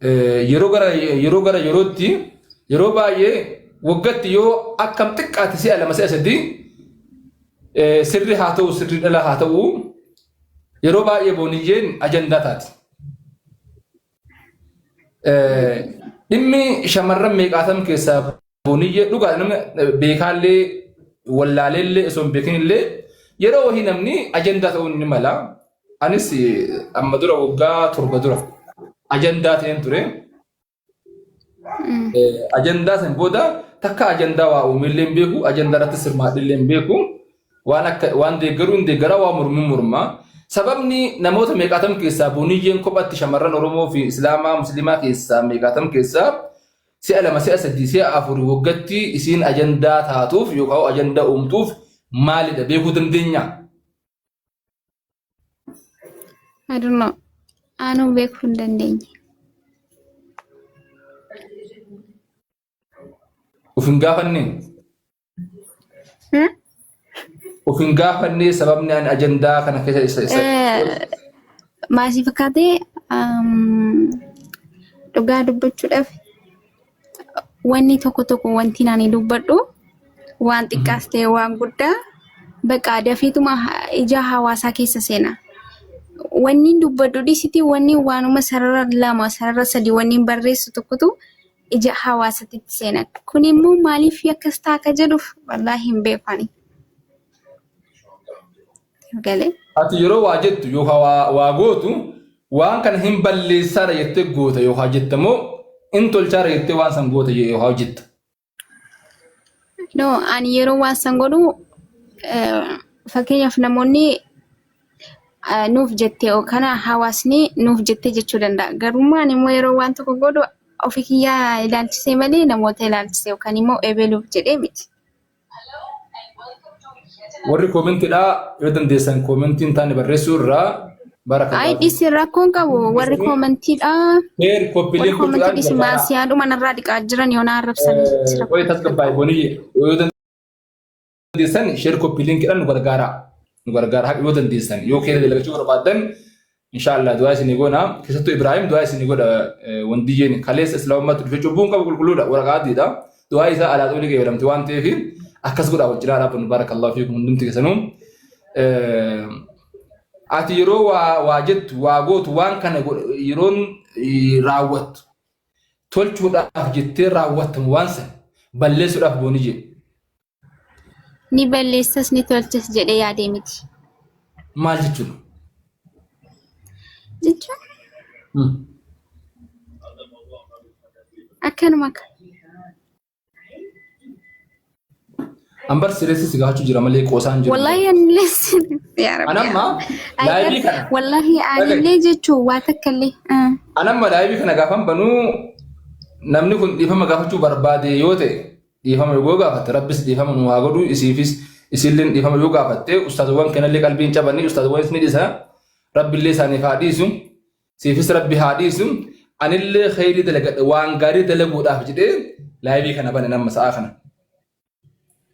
yeroo gara yerootti yeroo baay'ee waggaatti yoo akkam xiqqaate si'a lama si'a sadii sirri haa ta'u sirri dhala haa ta'u yeroo baay'ee booniyyeen ajandaa taati. Dhimmi shamarran meeqaatam keessaa booniyyee dhugaa nama beekaallee wallaalellee osoo hin beekinillee yeroo wahii namni ajandaa ta'uu ni mala. Anis amma dura waggaa 7 dura ajandaa ta'een ture. Ajandaa san booda takka ajandaa waa uumillee hin beeku, ajandaa irratti sirmaadhillee hin beeku. Waan deeggaruu hin deeggara waa murmaa. Sababni namoota meeqaatam keessaa booniyyeen kophatti shamarran Oromoo fi Islaamaa Musliimaa keessaa meeqaatam keessaa si'a lama si'a sadii si'a afur waggaatti isiin ajandaa taatuuf yookaan ajandaa uumtuuf maalidha beekuu dandeenya? I don't know. Anu beekuu hin dandeenye. Ufin gaafannee? Ufin gaafannee sababni ani ajandaa kana keessa isa. Maasii fakkaatee dhugaa dubbachuudhaaf wanni tokko wanti nani dubbadhu waan xiqqaas ta'e waan guddaa bakka dafiituma ija hawaasaa keessa seena. Wanni dubbadhu dhisitii wanni waanuma sarara lama sarara sadii wanni barreessu tokkotu ija hawaasaatti seena. Kun immoo maaliif akkas ta'a akka jedhuuf wallaahi hin beekani. Galee. Ati yeroo waa jettu yookaan waa gootu waan kana hin balleessaadha jettee goota yookaan jettamoo in tolchaadha jettee waan san goota yookaan jetta. No, ani yeroo waan san godhu fakkeenyaaf namoonni nuuf jettee yookaan hawaasni nuuf jettee jechuu danda'a. Garuu ani immoo yeroo waan tokko godhu ofii kiyyaa ilaalchisee malee namoota ilaalchisee yookaan immoo eebeluuf jedhee miti. Warri koomentiidha yoo dandeessan koomentiin taane barreessuu irraa baraka. Ay dhisi rakkoon qabu warri koomentiidha. Heer koppiileen koomentii dhisi maasiyaa dhuma narraa dhiqaa jiran yoo na arrabsan. Qoy tasgabbaa'e booniyye yoo dandeessan sheer koppiileen kidhan nu gargaara yoo dandeessan yoo keessa dalagachuu barbaadan inshallah du'aa isinii goona keessattuu Ibrahim du'aa isinii godha wandiyyeen kaleessa islaamummaatti dhufee cubbuun qabu qulqulluudha waraqaa addiidha du'aa isaa alaatoo liqee jedhamti waan ta'eef akkas godha wajjira dhaabbannu barakallahu fiikum hundumti keessanuu ati yeroo waa jettu waa gootu waan kana yeroon raawwattu tolchuudhaaf jettee raawwattamu waan san balleessuudhaaf booniyye. Ni balleessas ni tolchas jedhee yaadee miti. Maal jechuun? Jechuun? Akkanuma akka. Ambar sirreessi si gaafachuu jira malee qoosaan jiru. Wallahi anillee yaa rabbi. Anamma laayivii kana. Wallahi anillee jechuun waa takkallee. Anamma laayivii kana gaafan banuu namni kun dhiifama gaafachuu barbaade yoo ta'e dhiifama yoo gaafatte rabbis dhiifama nu haa godhu isiifis isilleen dhiifama yoo gaafatte ustaazowwan kanallee qalbiin cabanii ustaazowwan ni dhisa rabbillee isaaniif haa dhiisu siifis rabbi haa dhiisu anillee khayrii dalagadha waan gaarii dalaguudhaaf jedhee laayivii kana bane namma sa'a kana.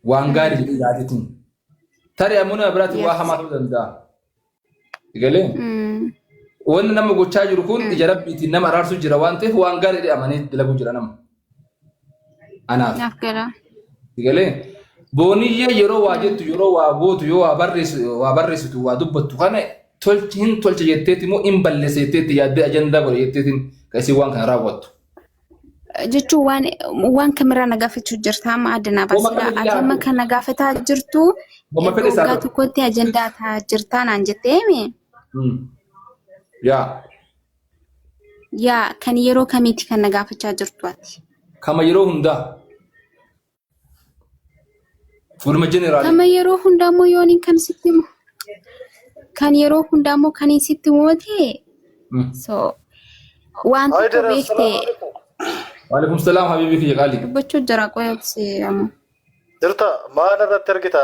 Waan gaarii jedhee yaadatiin. Tarii ammoo biraatti waa hamaa ta'uu danda'a. Galee. Wanni nama gochaa jiru kun ija rabbiitiin nama araarsuu jira waan ta'eef waan gaarii jedhee amanee dalaguu jira nama. Anaaf. Galee. Booniyyee yeroo waa jettu yeroo waa gootu yoo waa barreessitu waa dubbattu kana hin tolcha jetteeti immoo hin balleessa jetteeti yaaddee ajandaa godhe jetteetiin kasii waan kana raawwattu. Jechuun waan kameraa nagaafachuu jirta amma addanaa baasila amma kan nagaafataa jirtu waggaa tokkotti ajandaa ta'a jirtaa naan jettee mee? Yaa kan yeroo kamiiti kan nagaafachaa jirtu ati? Kama yeroo hundaa. Furma jeneraal. Kama yeroo hundaa moo yooniin kan sitti moo? Kan yeroo hundaa moo kan sitti moo ta'e? So waan tokko beektee. Waalaikum salaam habibi kiyya qaali. Dubbachuu jira qoyabsi ammoo. Jirta maal irratti argita?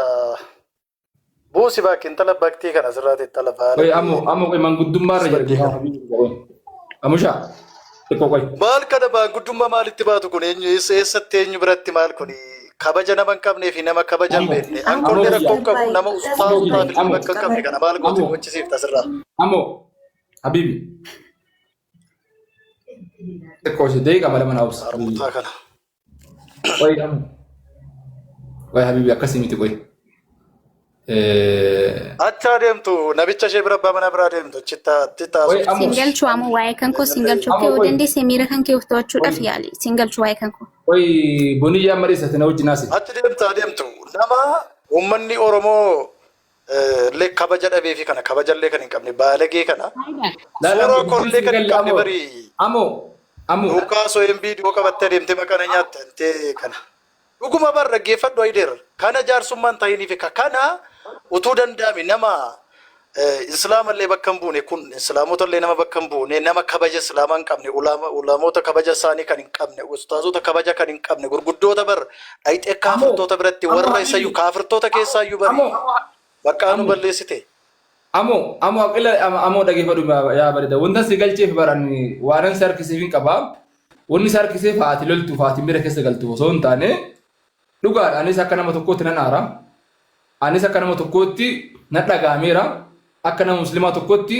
Buusi baakki intala baktii kana asirratti intala baala. Qoy ammoo qoy manguddummaa irra jira habibi kiyya. Amushaa. Xiqqoo qoy. Maal kana manguddummaa maalitti baatu kun eenyu eessatti eenyu biratti maal kuni? Kabaja nama hin qabnee fi nama kabaja hin beekne. Ankoonni rakkoo qabu nama ustaazotaa fi nama akka hin qabne kana maal goote gochisiifta asirraa? Ammoo habibi. تكوش دقيقة ما لما نوصل Arbuutaa kana. وي أمو وي حبيبي أكسي تقول Achi adeemtu nabicha ishee bira abbaa manaa bira adeemtu achitti وي haasoftu. أمو Single chua waa'ee kan koo single chuu kee odende semira kan kee uftachuudhaaf yaali single chuu waa'ee kan koo. وي بني مريسة تنوج ناسي Achi adeemtu nama uummanni Oromoo illee kabaja dhabee fi kana kabajallee kan hin qabne baalagee kana suuraa kollee kan hin qabne barii أمو Lukaasoo viidiyoo qabattee adeemtee maqana nyaattee kana. Dhuguma bar dhaggeeffadhu Ayideer kana jaarsummaan ta'iniif kana utuu danda'ame nama islaamallee bakka hin buune kun islaamotallee nama bakka hin buune nama kabaja islaamaa hin qabne ulamoota kabaja isaanii kan hin qabne ustaazota kabaja kan hin qabne gurguddoota bar dhayixee kaafirtoota biratti warra isayyuu kaafirtoota keessaayyuu bari bakka nu balleessite. أمو أقول أمو دقيقة يا بريدة وندن سجل شيء براني وارن سار كسيفين كباب وني سار كسيف فاتلول تفاتي ميرا كسر قلت وصون تاني لقار أنا سكنا متوقوت نارا أنا سكنا متوقوتي نتلا كاميرا أكنا مسلمات توقوتي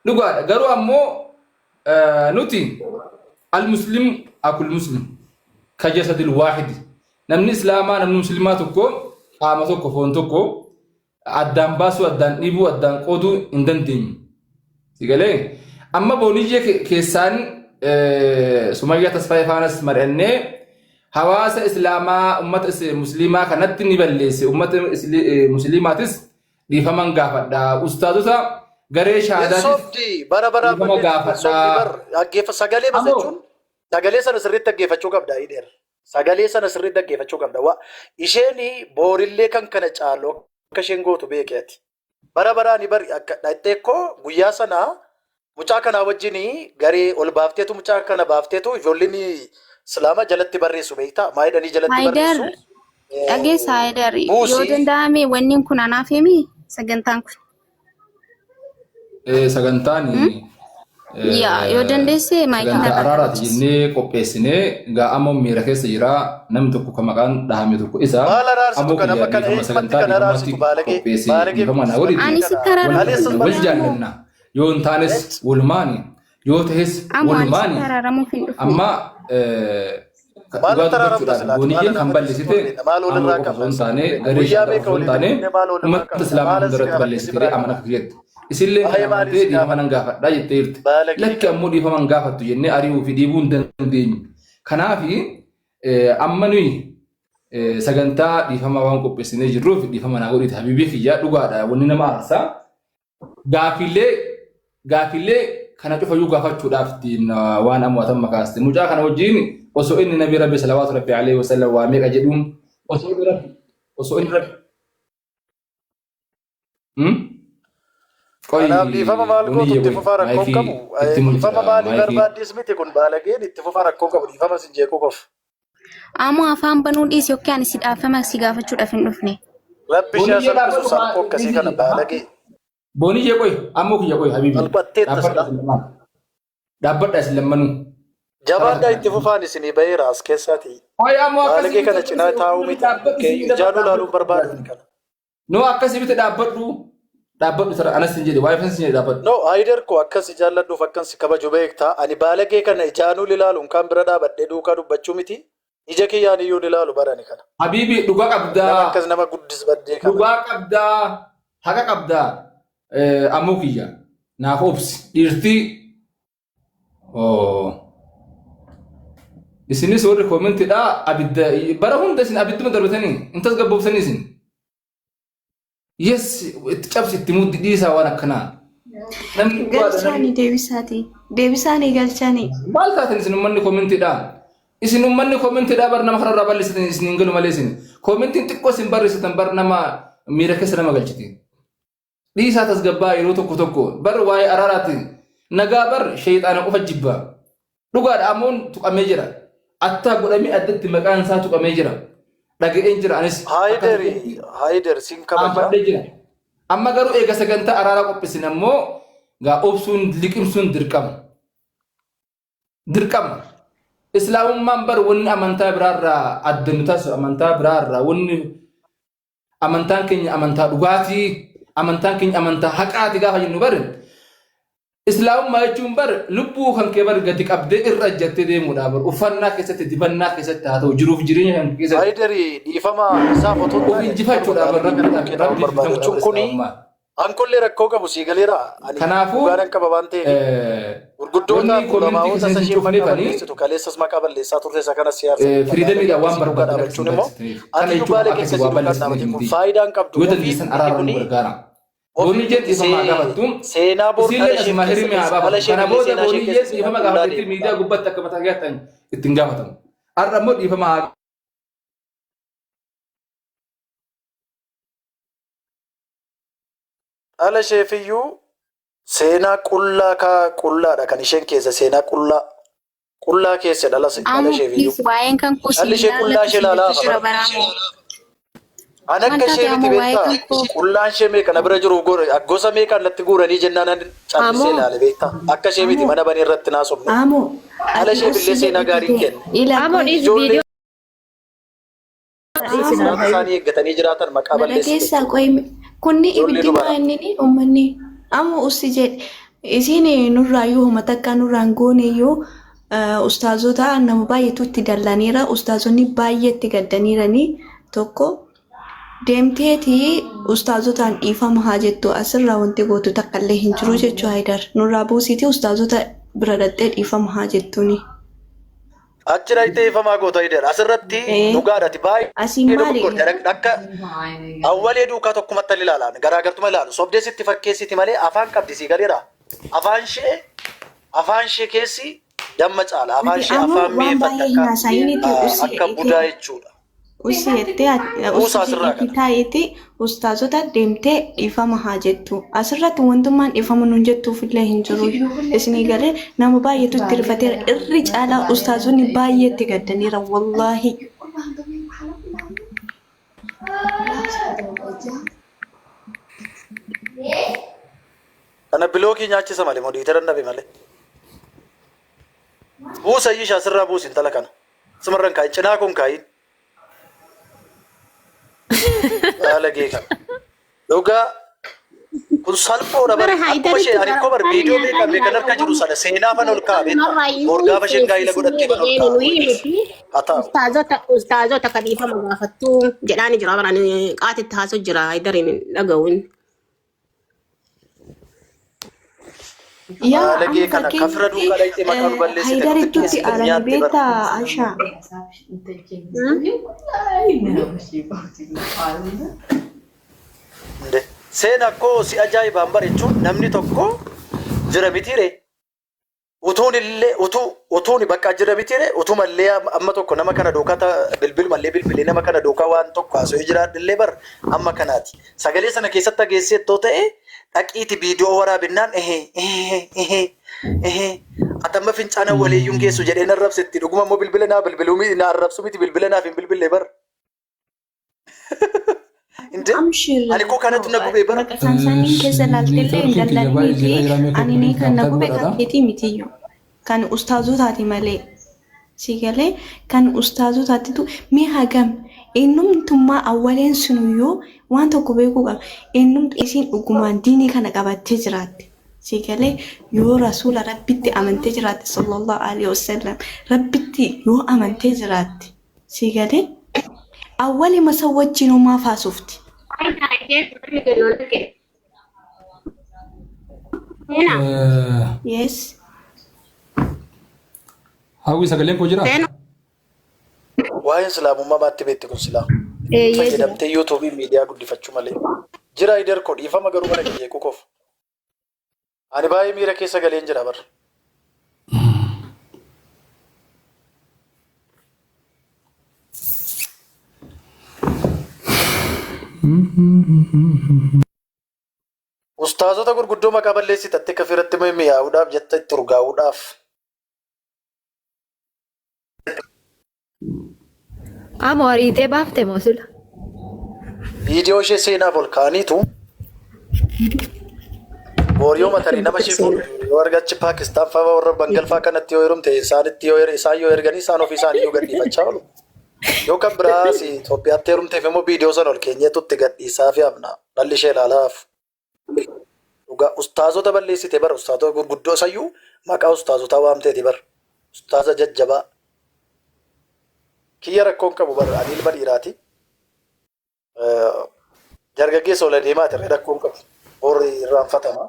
لقار قالوا أمو نوتي المسلم أكل مسلم كجسد الواحد نمني إسلاما نمني مسلمات توقو قامة توقو فون توقو addaan baasuu addaan dhibuu addaan qooduu hin dandeenye sigalee amma booniyye keessaan Sumayyaa Tasfaayee faanas mari'annee hawaasa islaamaa ummata musliimaa kanatti ni balleesse ummata musliimaatis dhiifaman gaafadha ustaazota garee shahaadaatis bara dhiifama gaafadha sagalee basachuun sagalee sana sirriitti dhaggeeffachuu qabda Ayideer sagalee sana sirriitti dhaggeeffachuu qabda isheen boorillee kan kana caaloo akka isheen gootu beekeeti. Bara baraani bari akka dhaqxeekoo guyyaa sana mucaa kanaa wajjin garee ol baafteetu mucaa kana baafteetu ijoolleen islaama jalatti barreessu beektaa maayidhanii jalatti barreessu. Dhageessa Haayidar yoo danda'ame wanni kun anaaf himi sagantaan kun. Sagantaan yoo dandeesse sagantaa araaraati jennee qopheessinee gaa ammoo miira keessa jira namni tokko kan maqaan dhahame tokko isa ammoo kiyyaa sagantaa dhiifamatti qopheessee dhiifama naa godhi wal jaallanna yoo hin taanes walumaani yoo ta'es walumaani amma dhugaa dubbachuudhaan booniyyeen kan balleessite ammoo qofa osoo hin taane garee shaakala osoo hin taane uummata islaamaa hundarratti balleessite amana kiyyetti. Isillee amantii dhiifama nan gaafadha jettee jirti. Lakki ammoo dhiifama hin gaafattu jennee ari'uu fi dhiibuu hin dandeenyu. Kanaaf amma nuyi sagantaa dhiifama waan qopheessinee jirruuf dhiifama naa godhite habiibii kiyyaa dhugaadha wanni nama aarsaa. Gaafillee kana cufayyuu gaafachuudhaaf waan ammoo makaaste. Mucaa kana wajjin osoo inni nabii rabbi salawaatu rabbi alayhi wa sallam waa meeqa jedhuun osoo inni rabbi. Kanaaf dhiifama maal gootu itti fufaa rakkoon qabu. Dhiifama maalii barbaaddes miti kun baalageen itti fufaa rakkoon qabu dhiifama sin jeequu qofa. Ammoo afaan banuu dhiisi yookaan si dhaafama si gaafachuudhaaf hin dhufne. Rabbi ishee salphisu salphoo akkasii kana baalagee. Booniyyee qoy ammoo kiyya qoy habiibi. Dhaabbadha isin lammanuu. Jabaadhaa itti fufaan isinii baheera as keessaati. Baalagee kana cinaa taa'uu miti. Ijaanuu laaluun barbaadu kana. Noo akkasii biti dhaabbadhu. Dhaabbadhu sara anas hin jedhe waa'ee fensi jedhe dhaabbadhu. No Ayideer koo akkasi jaalladhuuf akkansi kabaju beektaa ani baalagee kana ijaanuu ilaaluun kan bira dhaabadhee duukaa dubbachuu miti. Ija kiyyaan iyyuu ilaalu barani kana. Habiibi dhugaa qabdaa. Nama akkas nama guddis baddee kana. Dhugaa qabdaa. Haqa qabdaa. Ammoo kiyya. Naaf obsi. Dhiirtii. Isinis warri koomentiidhaa abidda bara hunda isin abidduma darbatanii hin tasgabboofsanii isin. Yes, itti cabsi itti muddi dhiisaa waan akkanaa. Galchaanii deebisaanii galchaanii. Maal taatan isin ummanni koomentiidhaa? Isin ummanni koomentiidhaa bar nama kanarraa balleessatan isin hin galu malee isin. Koomentiin xiqqoo isin barreessatan bar nama miira keessa nama galchiti. Dhiisaa tasgabbaa yeroo tokko tokko bar waa'ee araaraati. Nagaa bar sheexaana qofa jibbaa. Dhugaadha ammoon tuqamee jira. Attaa godhamee addatti maqaan isaa tuqamee jira. Dhaga'een jira anis. Hayider sin kabaja. Amma garuu eega sagantaa araaraa qopheessin ammoo gaa obsuun liqimsuun dirqama. Dirqama. Islaamummaan bar wanni amantaa biraarraa adda nu taasisu amantaa biraarraa wanni amantaan keenya amantaa dhugaatii amantaan keenya amantaa haqaati gaafa jennu barin Islaam maachuun bar lubbuu kan kee bar gadi qabdee irra jettee deemuudha bar uffannaa keessatti dibannaa keessatti haa ta'u jiruuf jireenya kan keessatti. Haydari dhiifama isaa fotoon Of injifachuudha bar rabbi barbaaduun kuni ankollee rakkoo qabu sii galeera. Kanaafuu gaadhan qaba waan ta'eef gurguddoota kulamaawwan sasashee uffannaa balleessitu kaleessas maqaa balleessaa turte isa kanas siyaasa. Firiidamiidha waan barbaaduun immoo ati dubbaalee keessa jiru kan dhaabate kun faayidaan qabdu. Yoo dandeessan araaramu gargaara. Booni jet ifama gaafatu seenaa boordaa asuma hirmi haabaa kana booda booni jet ifama gaafatu miidiyaa gubbatti akka mataa gaatan ittiin gaafatamu har'a immoo dhiifama haa ala sheefiyyuu seenaa qullaadha kan isheen keessa seenaa qullaa keessa dhalas ala sheefiyyuu waa'een kan dhalli ishee qullaa ishee laalaa Ana akka ishee miti beektaa qullaan ishee meeqa na bira jiru gosa meeqaan natti guuranii jennaan callisee ilaale beektaa akka ishee miti mana banii irratti naasofne ala ishee billee seenaa gaarii kenne isaanii eeggatanii jiraatan maqaa balleessite kunni ibiddima inni uummanni amma usi jedhe isiin nurraayyuu uummata akka nurraan gooneyyuu ustaazota nama baay'eetu itti dallaniira ustaazonni baay'eetti gaddaniiranii tokko deemteeti ustaazotaan dhiifama haa jettu asirraa wanti gootu takka illee hin jiru jechuu Haydar nurraa buusiiti ustaazota bira dhattee dhiifama haa jettuuni. Achira itti dhiifamaa goota Haydar asirratti dhugaadhaati baay'ee akka awwalee duukaa tokkumatti ilaalan garaagartuma ilaalu sobdeessitti fakkeessiti malee afaan qabdi sii galeera afaan ishee keessi damma caala afaan ishee afaan mi'eeffata akka budaa jechuudha. Usiitti ustaazota deemtee dhiifama haa jettu asirratti wantummaan dhiifama nuun jettuuf illee hin jiru isinii galee nama baay'eetu itti rifateera irri caalaa ustaazonni baay'eetti gaddaniira wallaahi. Kana bilookii nyaachisa malee modiitara nabi malee buusa iyyishaa sirraa buusi intala kana simarran kaayin cinaa kun kaayin. Lagi kan, juga kun salphoodha bara akkuma ishee ani koo bara viidiyoo beekan harka jiru sana seenaa fan ol kaa'e morgaa basheen gaa'ila godhattee kan ol kaa'e. Ustaazota kan dhiifama gaafattu jedhaani jira baraan qaatitti haasoo jira Haydariin dhaga'uun. Lagi kana kafra duukaa dhayitee maqaan balleessite Haydaritti alaa beektaa Ashaa. Seenaa koo si ajaa'ibaan bareechuun namni tokko jira mitiire utuun bakka jira mitiire utumallee amma tokko nama kana dookaa bilbilmallee bilbilee nama kana dookaa waan tokko haasa'ee jiraadhillee bar amma kanaati sagalee sana keessatti geessee too ta'e dhaqiiti viidiyoo waraabinnaan atamma fincaana waliiyyuun geessu jedhee narrabsetti dhuguma immoo bilbila naa bilbiluu na arrabsu miti bilbila naaf hin bilbillee bar. Ani kok kanatu na gube bara. Sansanin keessa laaltee daldalanii ani ni kan na gube kakkeetii mitiyyuu kan ustaazotaati malee si galee kan ustaazotaatitu mi hagam eenyumtummaa awwaleen sunuyyuu waan tokko beekuu qaba eenyumtu isiin dhugumaan diinii kana qabattee jiraatti si galee yoo rasuula rabbitti amantee jiraatti sallallahu alaihi wasallam rabbitti yoo amantee jiraatti si galee awwali masa wajjinumaa faasufti. Yes. Hawwi sagaleen koo jira? Waa'een islaamummaa baatti beekti kun silaa. Fayyadamtee yuutuubii miidiyaa guddifachuu malee. Jira Haydar koo dhiifama garuu mana kiyya quuquuf. Ani baay'ee miira keessa galeen jira bara. Ustaazota gurguddoo maqaa balleessitatte kafiratti mi'aawuudhaaf jetta itti urgaa'uudhaaf. Amo ariitee baafte moo sila? Viidiyoo ishee seenaaf ol kaaniitu booriyoo matanii nama ishee fuudhu yoo argachi Paakistaan fa'aa warra Bangalfaa kanatti yoo heerumte isaan yoo erganii isaan ofii isaanii yoo gadhiifachaa oolu. Yoo kan biraas Itoophiyaatti heerumteef immoo viidiyoo sana ol keenyeetutti gadhiisaa fi amna dhalli ishee ilaalaaf. dhugaa ustaazota balleessite bara ustaazota gurguddoo sayyuu maqaa ustaazota waamteeti bara ustaaza jajjabaa kiyya rakkoon qabu bara ani ilma dhiiraati jargaggeessa ola deemaati irra rakkoon qabu warri irraanfatama.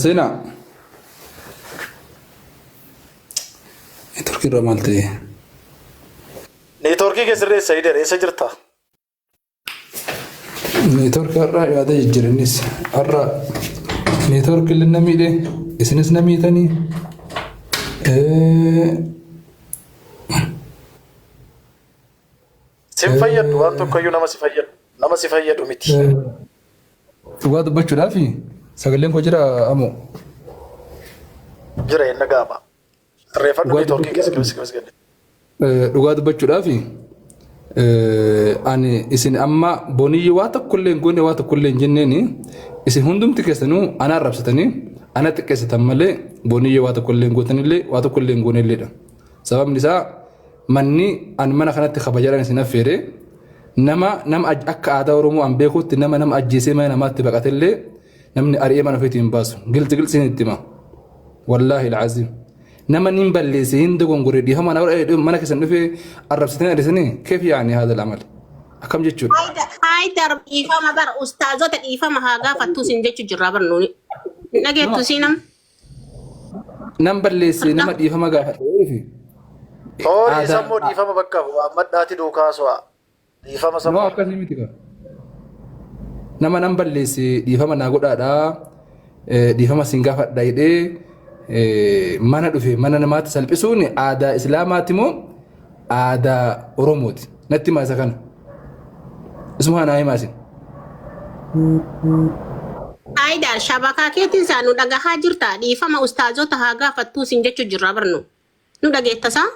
Sena Turkii irraa maal ta'e? Neetwoorkii keessirreessa hidhee eessa jirta? Neetwoorkii har'aa yaada jijjiiranis har'a neetwoorkii illee na miidhe isinis na miitanii sin fayyadu waan tokkoyyuu nama si fayyadu miti. Dhugaa dubbachuudhaaf sagaleen koo jira amoo? Jira hin dhaga'ama. Reeffadhu neetwoorkii keessa gadi. Dhugaa dubbachuudhaaf ani isin amma boniyyi waa tokkollee hin goone waa tokkollee hin jenneeni isin hundumti keessanuu ana arrabsatanii ana xiqqeessatan malee boniyyi waa tokkollee hin gootanillee waa tokkollee hin goonelleedha. Sababni isaa manni ani mana kanatti kabajaadhaan isin affeere nama akka aadaa Oromoo an beekutti nama ajjeesee mana namaatti baqatellee namni ari'ee mana ofiitii hin baasu. Gilti itti hima. Wallaahi al-aziim. nama nin balleesse hin dogongore di hama mana kesan dhufe arrabsatanii adisanii keef yaani hada al-amal akam jechuudha. Haydar dhiifama bar ustaazota dhiifama haa gaafattu sin jechu jirra bar nuuni dhageettu siinam nam balleesse nama dhiifama gaafadhe Tori sammoo dhiifama bakka maddaati duukaaswa dhiifama sammoo akkasii miti ka nama nam balleesse dhiifama naa godhaadha dhiifama sin gaafadha jedhee mana dhufe mana namaatti salphisuun aadaa islaamaati moo aadaa oromooti natti maasa kana isuma naa himaasin Haydar shabakaa keetiin isaa nu dhagahaa jirta dhiifama ustaazota haa gaafattuu sin jechu jirra barnu nu dhageettasaa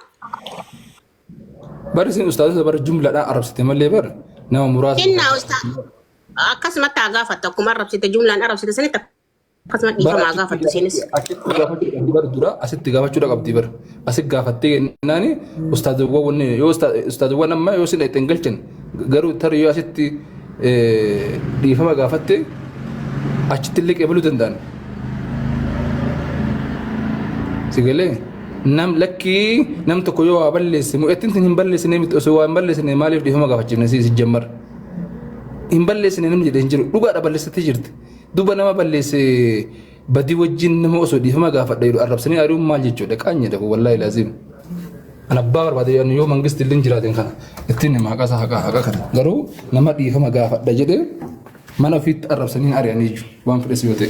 bari sin ustaazota bar jumlaadhaan arrabsite malee bar nama muraasa inna ustaaz akkasumatti haa gaafatta akkuma arrabsite jumlaan arrabsite sanitti akkasuma dhiifama haa gaafattu sinis asitti gaafachuudha qabdi bar asitti gaafattee naani ustaazowwan wanne yoo ustaazowwan amma yoo sin dhaqxen galchan garuu tarii yoo asitti dhiifama gaafatte achitti illee qeebaluu danda'an sigalee nam lakkii nam tokko yoo waa balleesse mu'ettiin hin balleessine miti osoo waa hin balleessine maaliif dhiifama gaafachifne si jammar hin balleessine nam jedhee hin jiru dhugaadha balleessitee jirti duba nama balleesse badii wajjin nama osoo dhiifama gaafadha jedhu arrabsanii ari'uun maal jechuudha qaanyedha kun wallaahi laaziim an abbaa barbaade yoo mangisti illee jiraateen kana ittiin maqaa isaa haqa kana garuu nama dhiifama gaafadha jedhee mana ofiitti arrabsanii ari'anii jiru waan fedhes yoo ta'e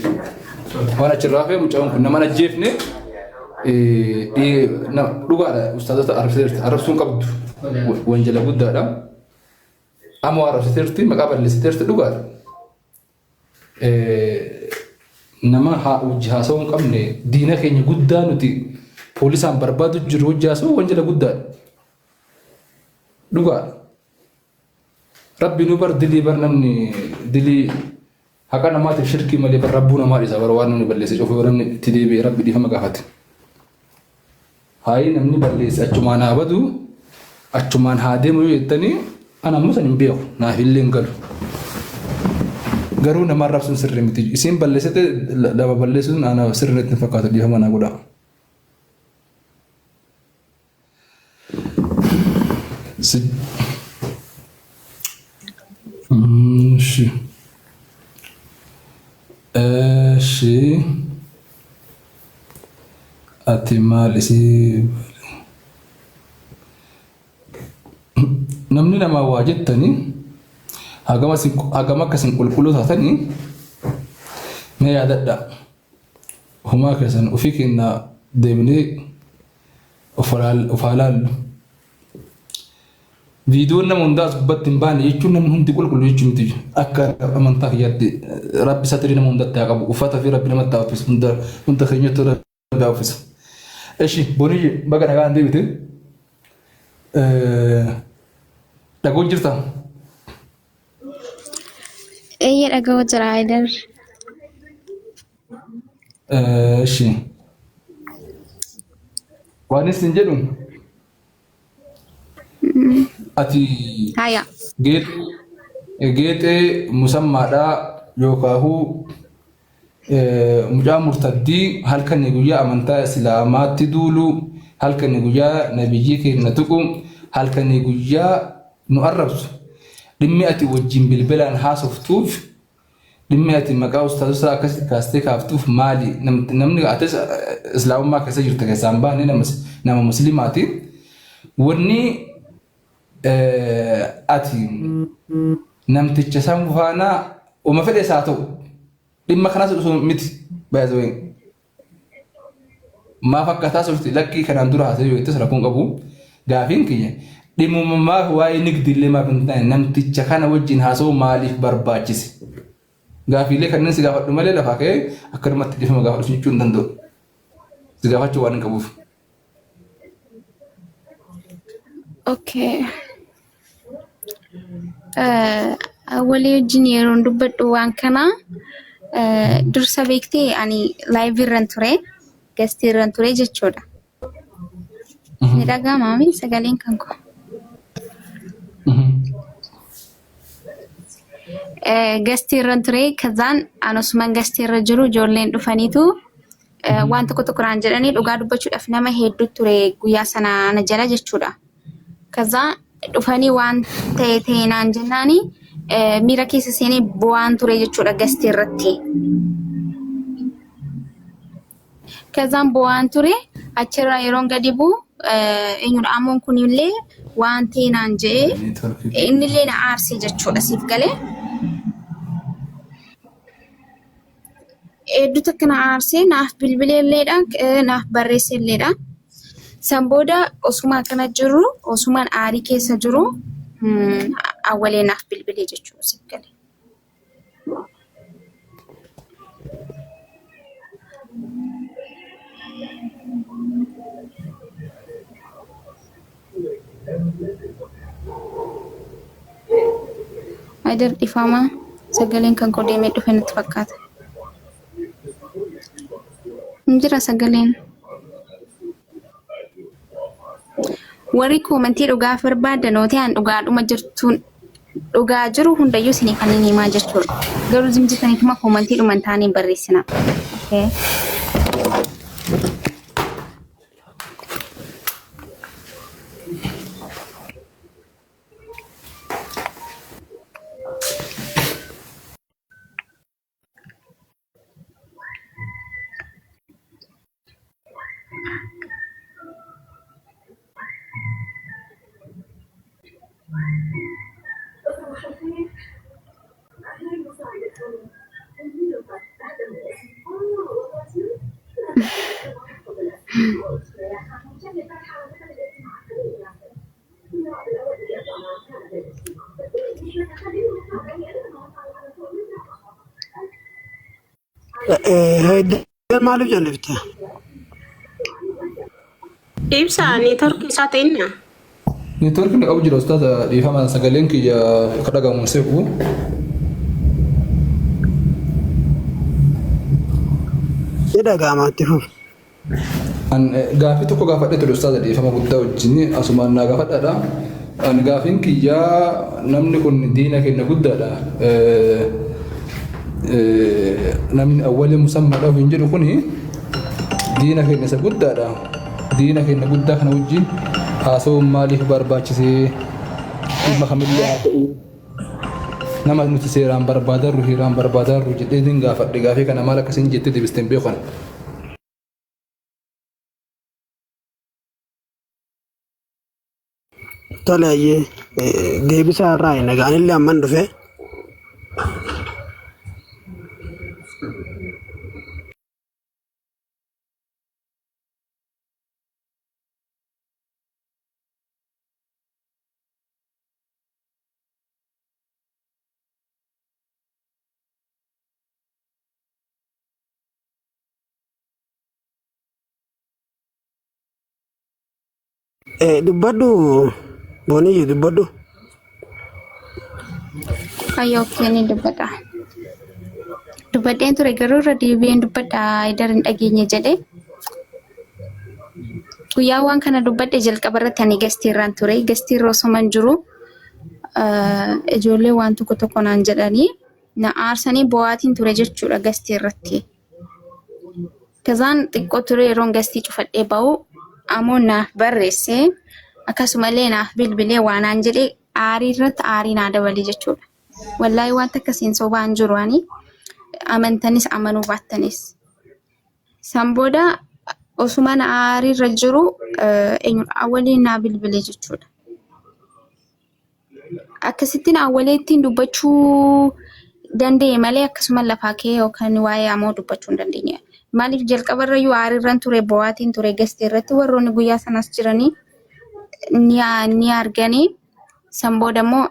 waan achirraa fee mucaan kun nama ajjeefne dhugaadha ustaazota arrabsuun qabdu wanjala guddaadha ammoo arrabsiteerti maqaa balleessiteerti dhugaadha nama hojii haasawuu hin qabne diina keenya guddaa nuti poolisaan barbaadu jiru hojii haasawuu wanjala guddaadha dhugaadha rabbi nu bar dilii bar namni dilii haqa namaatiif shirkii malee bar rabbuu namaa dhiisa bar waan namni balleesse cofuu namni itti deebi'e rabbi dhiifama gaafate hayi namni balleesse achumaan haa badu achumaan haa deemu yoo jettanii ana ammoo san hin beeku naaf illee hin galu garuu nama arrabsuun sirrii miti isiin balleessite lama balleessuun ana sirrii natti fakkaatu dhiifama naa godhaa. Ati maal isii namni nama waa jettanii hagam akkasin qulqulluu taatanii mee yaadadha humaa keessan ofii keenya deebinee of haa laallu viidiyoon nama hundaas gubbatti hin baane jechuun namni hundi qulqulluu jechuu miti akka amantaa kiyyaatti rabbi satirii nama hundatti haa qabu uffata fi rabbi namatti haa uffisu hunda keenyatti rabbi haa uffisu. Eshi bonii baga nagaan deebite dhagoo jirta? Eeyyee dhagoo jira Haydar. Eshi waan isin jedhu Ati Haya. geexee musammaadhaa yookaahu mucaa murtaddii halkan guyyaa amantaa islaamaatti duulu halkan guyyaa nabiyyii keenya tuqu halkan guyyaa nu arrabsu dhimmi ati wajjin bilbilaan haasoftuuf dhimmi ati maqaa ustaazotaa akkasitti kaastee kaaftuuf maali namni atis islaamummaa keessa jirtu keessaan baane nama muslimaati wanni ati namticha san faana uma fedhe isaa ta'u dhimma kanas osoo miti baay'ee maaf akkaataa soofti lakkii kanaan dura haasa'e yoo ittis rakkoon qabu gaafiin kiyya dhimmummaaf waa'ee nigdillee maaf hin taane namticha kana wajjin haasa'u maaliif barbaachise gaafiilee kanneen si gaafadhu malee lafaa ka'ee akkanumatti dhifama gaafadhu jechuu hin danda'u si gaafachuu waan hin qabuuf. Okay. Walii wajjin yeroo dubbadhu waan kana dursa beektee ani live irran ture guest irran ture jechuudha. Ni dhaga'ama sagaleen kan koo. Guest irran ture kazaan anasuman guest irra jiru ijoolleen dhufaniitu waan tokko tokkoraan jedhanii dhugaa dubbachuudhaaf nama hedduu ture guyyaa sana na jala jechuudha. Kazaa dhufanii waan ta'e naan jennaani miira keessa seenee bu'aan ture jechuudha guest irratti. Kazaan bu'aan ture achirraa yeroon gadi bu'u eenyudha ammoon kunillee waan ta'e naan jedhee innillee na aarsee jechuudha siif galee. Hedduu takka na aarsee naaf bilbileelleedha naaf barreesseelleedha. San booda osuma kana jiru osumaan aarii keessa jiru awwalee naaf bilbilee jechuudha siif galee. Aydar dhifamaa sagaleen kan koo deemee dhufe natti fakkaata. Injira sagaleen. Warri koomentii dhugaaf barbaadan yoo ta'an dhugaadhuma jirtuun dhugaa jiru hundayyuu isinii kan hin himaa jechuudha. Garuu zimjitaniifuma koomentii dhuman taanii barreessina. Okay. Maaliif jallifte? Ibsa neetwork isaa ta'inna. Neetwork ni qabu jira ustaata dhiifama sagaleen kiyya kadhagamuun seeku. Dhaga'amaatti fuuf. Gaafii tokko gaafadhe ture ustaata dhiifama guddaa wajjin asumaan naa gaafadhaadha. Gaafiin kiyyaa namni kun diina keenya guddaadha. Namni awwalee musammaadhaaf hin jedhu kuni diina keenya isa guddaadha. Diina keenya guddaa kana wajjin haasa'uun maaliif barbaachisee dhimma kamillee haa ta'u nama nuti seeraan barbaadarru hiraan barbaadarru jedhee gaafadhe gaafii kana maal akkasiin jettee deebisteen beekan. Tolaayyee deebisaa irraa nagaanillee amman dhufe. Dubbadhu booniyyu dubbadhu. Ayyoo keenni dubbadha. Dubbadheen ture garuu irra deebi'een dubbadha Aydar hin dhageenye jedhee. guyyaa waan kana dubbadhe jalqabarratti ani gasteerraan ture. Gasteerra osoo man jiru ijoollee waan tokko naan jedhanii na aarsanii bo'aatiin ture jechuudha gasteerratti. Kazaan xiqqoo ture yeroon gastii cufadhee ba'u ammoo naaf barreessee akkasumallee naaf bilbilee waanaan jedhee aarii irratti aarii naa dabalee jechuudha. Wallaahi waan akkasiin sobaan jiru ani amantanis amanuu baattanis. Sambooda osuma na aarii irra jiru awwaliin naa bilbilee jechuudha. Akkasittiin awwaleettiin dubbachuu danda'e malee akkasuma lafaa kee yookaan waa'ee amoo dubbachuu hin dandeenye. Maaliif jalqabarra yoo aarirran ture bo'aatiin ture gastee irratti warroonni guyyaa sanas jiranii ni arganii sambooda immoo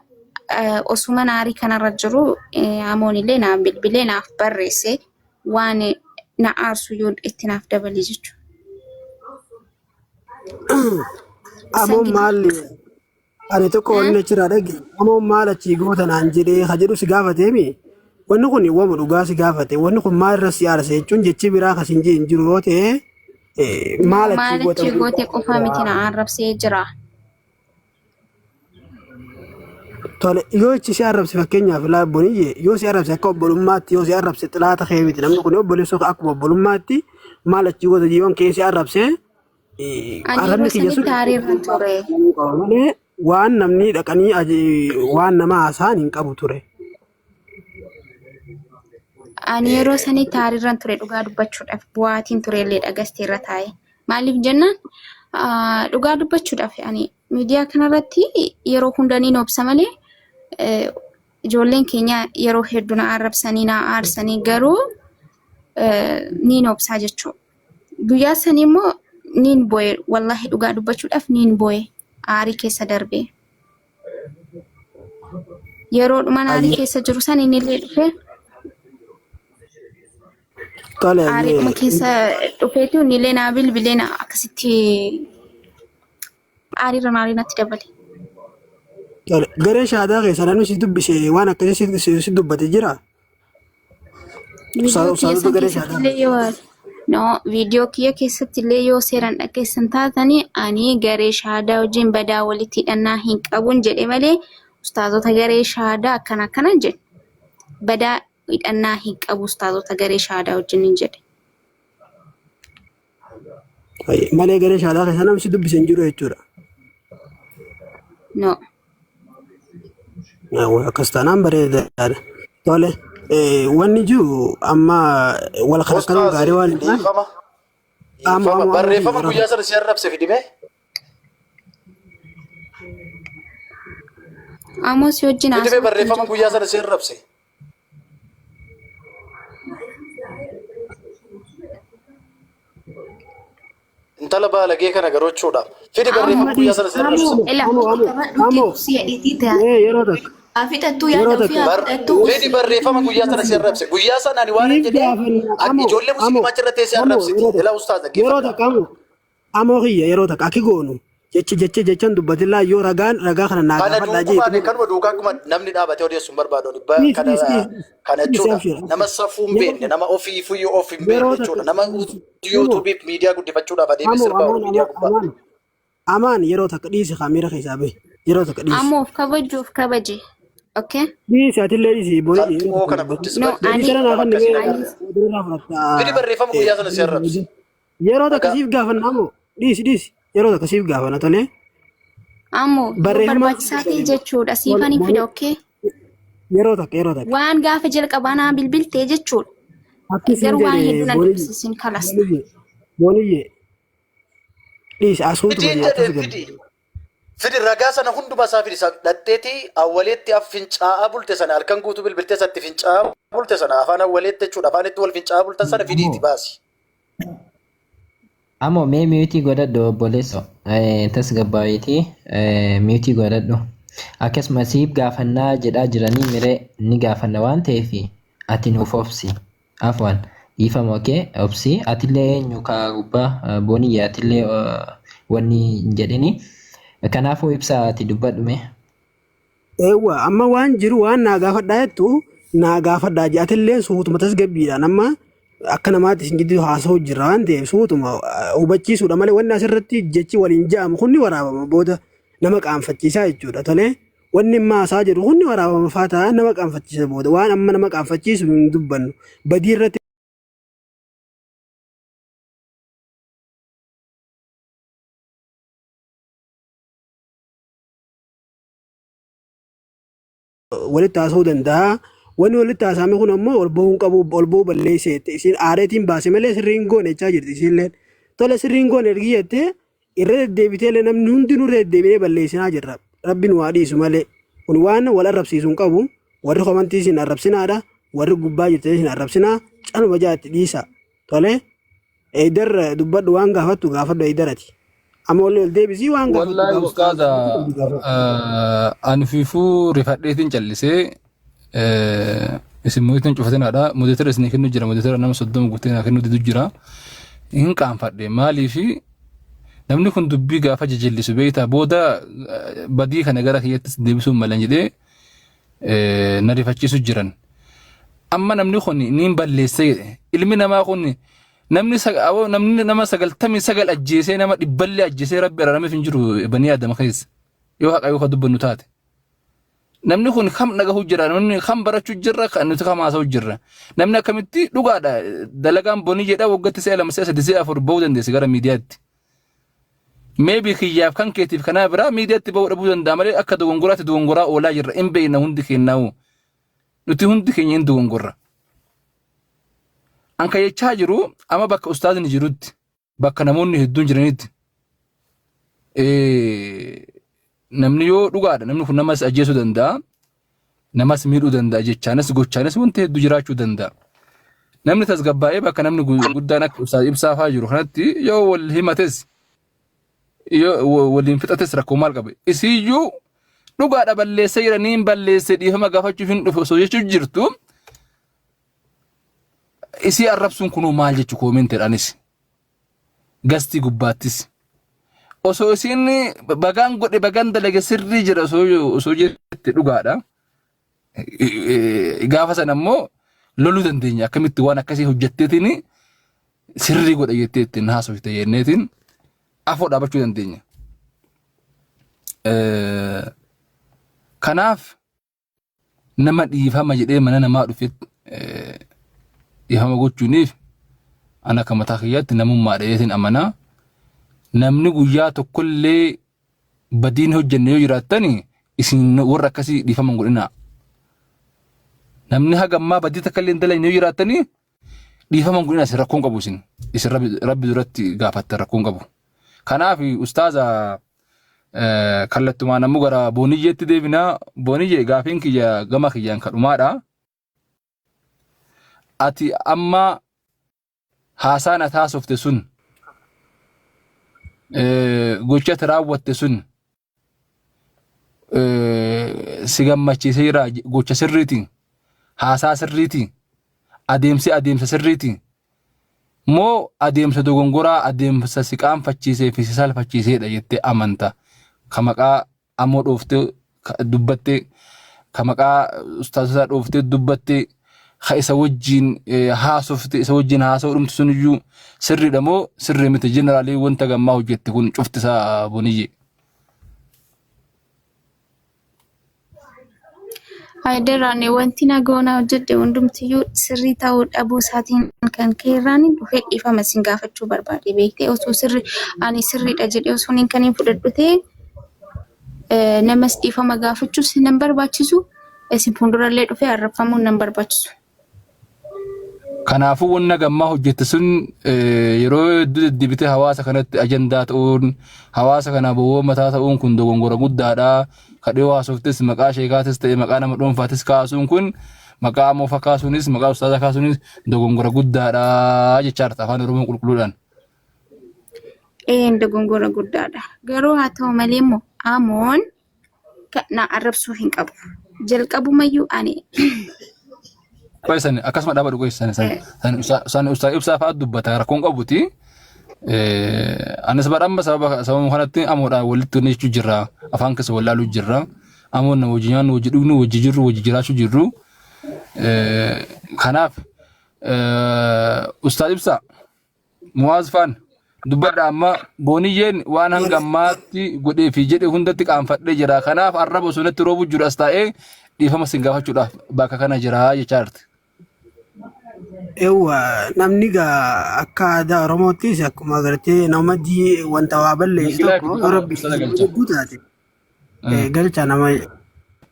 osuma aarii kanarra jiru amoonillee naaf bilbilee naaf barreesse waan na aarsu yoo itti naaf dabalee jechuudha. Amoo maali ani tokko wanni jira dhagi amoo maal achi goota naan jedhee ha jedhu si gaafateemi wanni kun wama dhugaa si gaafate wanni kun maal irra si aarse jechuun jechi biraa kasin jee hin jiru yoo ta'e maal achi goote qofaa miti na arrabsee jira. Tole yoo ichi si arrabse fakkeenyaaf laabboniyye yoo si arrabse akka obbolummaatti yoo si arrabse xilaata kee miti namni kun obboleessoo akkuma obbolummaatti maal achi goota jiyoon kee si arrabse arrabni kiyya sun taariirran ture. Waan namni dhaqanii waan nama haasaan hin qabu ture. Ani yeroo sanii taariirran ture dhugaa dubbachuudhaaf bu'aatiin turellee dhagastee irra taa'e. Maaliif jennaan dhugaa dubbachuudhaaf ani miidiyaa kanarratti yeroo hundanii obsa malee ijoolleen keenya yeroo hedduu na arrabsanii na aarsanii garuu niin obsaa jechuudha. Guyyaa sanii immoo niin boo'e wallahi dhugaa dubbachuudhaaf niin boo'e. Aarii keessa darbee yeroo dhumaan aarii keessa jiru san inni illee dhufee aarii keessa dhufeetu inni illee naa bilbilee na akkasitti aariirra maarii natti dabale. Garee shaadaa keessa namni si dubbise waan akkasii si dubbate jira. No, video kiyya keessatti illee yoo seeraan dhageessan taatanii ani garee shaadaa wajjin badaa walitti hidhannaa hin qabuun jedhe malee ustaazota garee shaadaa akkana jedhe. Badaa hidhannaa hin qabu ustaazota garee shaadaa wajjin hin jedhe. Malee garee shaadaa keessa namni si dubbise hin jiru jechuudha. No. Akkas taanaan bareedaadha. Tole. Wanni jiru amma wal kharakaluun gaarii waan hin taane barreeffama guyyaa sana si arrabse fidime Amos wajjin fidime barreeffama guyyaa sana si arrabse intala baalagee kana garoochuudhaaf fidi barreeffama guyyaa sana si arrabse yeroo tokko Afitattuu yaada ofii afitattuu. Fedi barreeffama guyyaa sana si arrabse. Guyyaa sana ani waan jedhee ani ijoollee musliimaa achirra teessee arrabsiti. Ilaa ustaaza geeffa. Yeroo takka amoo kiyya yeroo takka aki goonu jechaan dubbatillaa yoo ragaa kana naa gaafadhaa jee. Kana kanuma duukaa akkuma namni dhaabatee odeessuun barbaadu kana jechuudha. Nama safuu hin beekne nama ofii fuyyoo of hin beekne jechuudha. Nama yuutuubiif miidiyaa guddifachuudhaaf adeemee sirbaa oolu miidiyaa gubbaa. Amaan yeroo takka dhiisi kaamera keessaa bahe yeroo takka dhiisi. Ammoo of kabajuuf kabaje. Okay. Ni saatillee isi boni. Oh kana guddis. No, ani Fidi barreeffama guyyaa sana si arrabse. Yeroo takka siif gaafanna moo dhiisi yeroo takka siif gaafana tolee. Ammoo barbaachisaa ta'e jechuudha siifan hin fide okay. Yeroo takka. Waan gaafa jalqabaa naa bilbiltee jechuudha. Garuu waan hedduu na dubbisiisin kalas. Boniyyee. Dhiisi asuutu Fidi ragaa sana hundumaa isaa fidi dhadheetii awwaleetti fincaa'aa bulte sana halkan guutuu bilbiltee isatti fincaa'aa bulte sana afaan awwaleetti jechuudha afaanitti wal fincaa'aa bultan sana fidiiti baasi. Ammoo mee miyuutii godhadhu obboleesso tasgabbaayitii miyuutii godhadhu akkasuma siif gaafannaa jedhaa jiranii miree ni gaafanna waan ta'eef ati nuuf obsi afwan dhiifama okee obsi atillee eenyu kaa gubbaa booniyyaa atillee wanni hin jedhini. Kanaafuu ibsaa ati dubbadhume. Eewwa amma waan jiru waan naa gaafadhaa jettu naa gaafadhaa jedhatillee suutuma tasgabbiidhaan amma akka namaatti isin gidduu haasa'u jira waan ta'eef suutuma hubachiisuudha malee wanni asirratti jechi waliin ja'amu kunni waraabama booda nama qaanfachiisaa jechuudha tolee. Wanni maasaa jedhu kunni waraabama faataa nama qaanfachiisa booda waan amma nama qaanfachiisu hin dubbannu badii irratti walitti haasa'uu danda'a. Wanni walitti haasa'ame kun ammoo ol ba'uu qabu ol ba'uu balleesseetti isin aareetiin baase malee sirriin goone jechaa jirti isinleen. Tola sirriin goone ergi jettee irra deddeebitee namni hundinuu irra deddeebinee balleessinaa jirra. Rabbiin waa dhiisu malee kun waan wal arrabsiisuun qabu warri komantii isin arrabsinaadha warri gubbaa jirtan isin arrabsinaa calma jaatti dhiisa. Tolee eedar dubbadhu waan gaafattu gaafadhu eedarati. Amma ol deebisii waan gaafattu. Wallahi ustaada anfifuu rifadheetiin callisee isin mootiin cufatinaadha moodeetara isin kennu jira moodeetara nama 30 guuteen kennu didu jira hin qaanfadhe maaliifi namni kun dubbii gaafa jajjallisu beeyta booda badii kana gara kiyyattis deebisuun malan jedhee na rifachiisu jiran amma namni kun niin balleessee ilmi namaa kun namni nama 99 ajjeesee nama 100 ajjeesee rabbi araarameef hin jiru banii aadama keessa yoo haqa yoo dubbannu taate namni kun kam nagahu jira namni kam barachuu jirra kan nuti kam haasa'u jirra namni akkamitti dhugaadha dalagaan bonii jedha waggaatti se'a lama se'a sadii se'a afur ba'uu dandeessi gara miidiyaatti maybe kiyyaaf kan keetiif kanaa biraa miidiyaatti ba'uu dhabuu danda'a malee akka dogongoraatti dogongoraa oolaa jirra hin beekna hundi keenyaa'u nuti hundi keenya hin dogongorra an kayyachaa jiru ama bakka ustaadni jirutti bakka namoonni hedduun jiranitti namni yoo dhugaadha namni kun namas ajjeesuu danda'a namas miidhuu danda'a jechaanis gochaanis wanti hedduu jiraachuu danda'a namni tasgabbaa'ee bakka namni guddaan akka ustaad ibsaafaa jiru kanatti yoo wal himates yoo waliin fixates rakkoo maal qabe isiyyuu dhugaadha balleessee jiraniin balleessee dhiifama gaafachuuf hin dhufe osoo jechuu jirtu isii arrabsuun kunuu maal jechuu koomenteedhaanis gastii gubbaattis osoo isin bagaan godhe bagaan dalage sirrii jira osoo jette dhugaadha gaafa sana ammoo loluu dandeenya akkamitti waan akkasii hojjetteetiin sirrii godhe jetteettiin haasofte jenneetiin afoo dhaabachuu dandeenya kanaaf nama dhiifama jedhee mana namaa dhufe dhiifama gochuuniif ana akka mataa kiyyaatti namummaa dhayeetiin amanaa namni guyyaa tokkollee badiin hojjenne yoo jiraattani isin warra akkasii dhiifama godhinaa namni hagammaa badii takkallee dalagne yoo jiraattani dhiifama godhinaa isin rakkoon qabu isin rabbi duratti gaafatta rakkoon qabu kanaaf ustaaza kallattumaan ammoo gara booniyyeetti deebinaa booniyyee gaafiin kiyya gama kiyyaan kadhumaadha ati amma haasaan ati haasofte sun gochatti raawwatte sun si gammachiisee jira gocha sirriiti haasaa sirriiti adeemsa sirriiti moo adeemsa dogongoraa adeemsa si qaanfachiisee fi si salphachiiseedha jettee amanta ka maqaa ammoo dhooftee dubbattee ka maqaa ustaazotaa dhooftee dubbattee ka isa wajjin haasofte isa wajjin haasa'uu dhumti sun iyyuu sirriidha moo sirrii miti jeneraalii wanta gammaa hojjette kun cuftisaa boniyye. Haydaraane wanti nagoona hojjedhe hundumtiyyuu sirrii ta'uu dhabuu isaatiin kan keerraan dhufee dhiifama isin gaafachuu barbaade beektee osoo ani sirriidha jedhee osoo hin kaniin fudhadhutee namas dhiifama gaafachuus nan barbaachisu isin fuuldurallee dhufee arrabfamuun nan barbaachisu. Kanaafuu wanna gammaa hojjette sun yeroo hedduu deddeebitee hawaasa kanatti ajandaa ta'uun hawaasa kana bowwoo mataa ta'uun kun dogongora guddaadha. Kadhee haasoftes maqaa sheekaatis ta'e maqaa nama dhuunfaatis kaasuun kun maqaa ammoo fakkaasuunis maqaa ustaazaa kaasuunis dogongora guddaadha jechaadha afaan Oromoo qulqulluudhaan. Dogongora guddaadha. Garuu haa ta'u malee immoo amoon na arrabsuu hin qabu. Jalqabumayyuu ani Qoisan akkasuma dhaabadhu qoisan san ustaaz ibsaa fa'aa dubbata rakkoon qabuti. Anis badhaama sababa kanatti amoodhaan walitti hojjechuu jirra afaan keessa wallaaluu jirra amoon na wajji nyaannu wajji dhugnu wajji jirru wajji jiraachuu jirru kanaaf Ustaad ibsa Muwaaz Faan dubbadha amma booniyyeen waan hanga ammaatti godhee fi jedhe hundatti qaanfadhee jira. Kanaaf arraba sunatti roobu jiru as taa'ee dhiifama sin gaafachuudhaaf bakka kana jira jechaa jirti. Ewa namni gaa akka aadaa Oromoottis akkuma agartee namadii wanta waa balleessu tokko rabbi guutaate galcha nama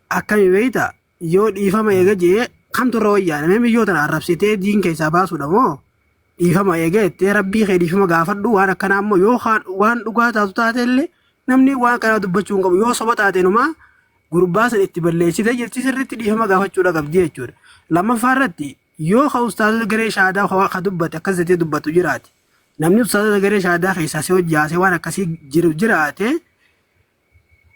akkami beeyta yoo dhiifama eega jee kamtu irra wayyaa namni biyyoota arrabsitee diin keessaa baasuudha moo dhiifama eega jettee rabbii kee dhiifama gaafadhu waan akkanaa ammoo yoo waan dhugaa taatu taate illee namni waan kanaa dubbachuu hin qabu yoo soba taate numaa gurbaa san itti balleessite jechi sirriitti dhiifama gaafachuudha qabdi jechuudha. Lammaffaa irratti yoo ka ustaazota garee shaadaa ka dubbate akkas jettee dubbatu jiraate namni ustaazota garee shaadaa keessaa si hojjaase waan akkasii jiraate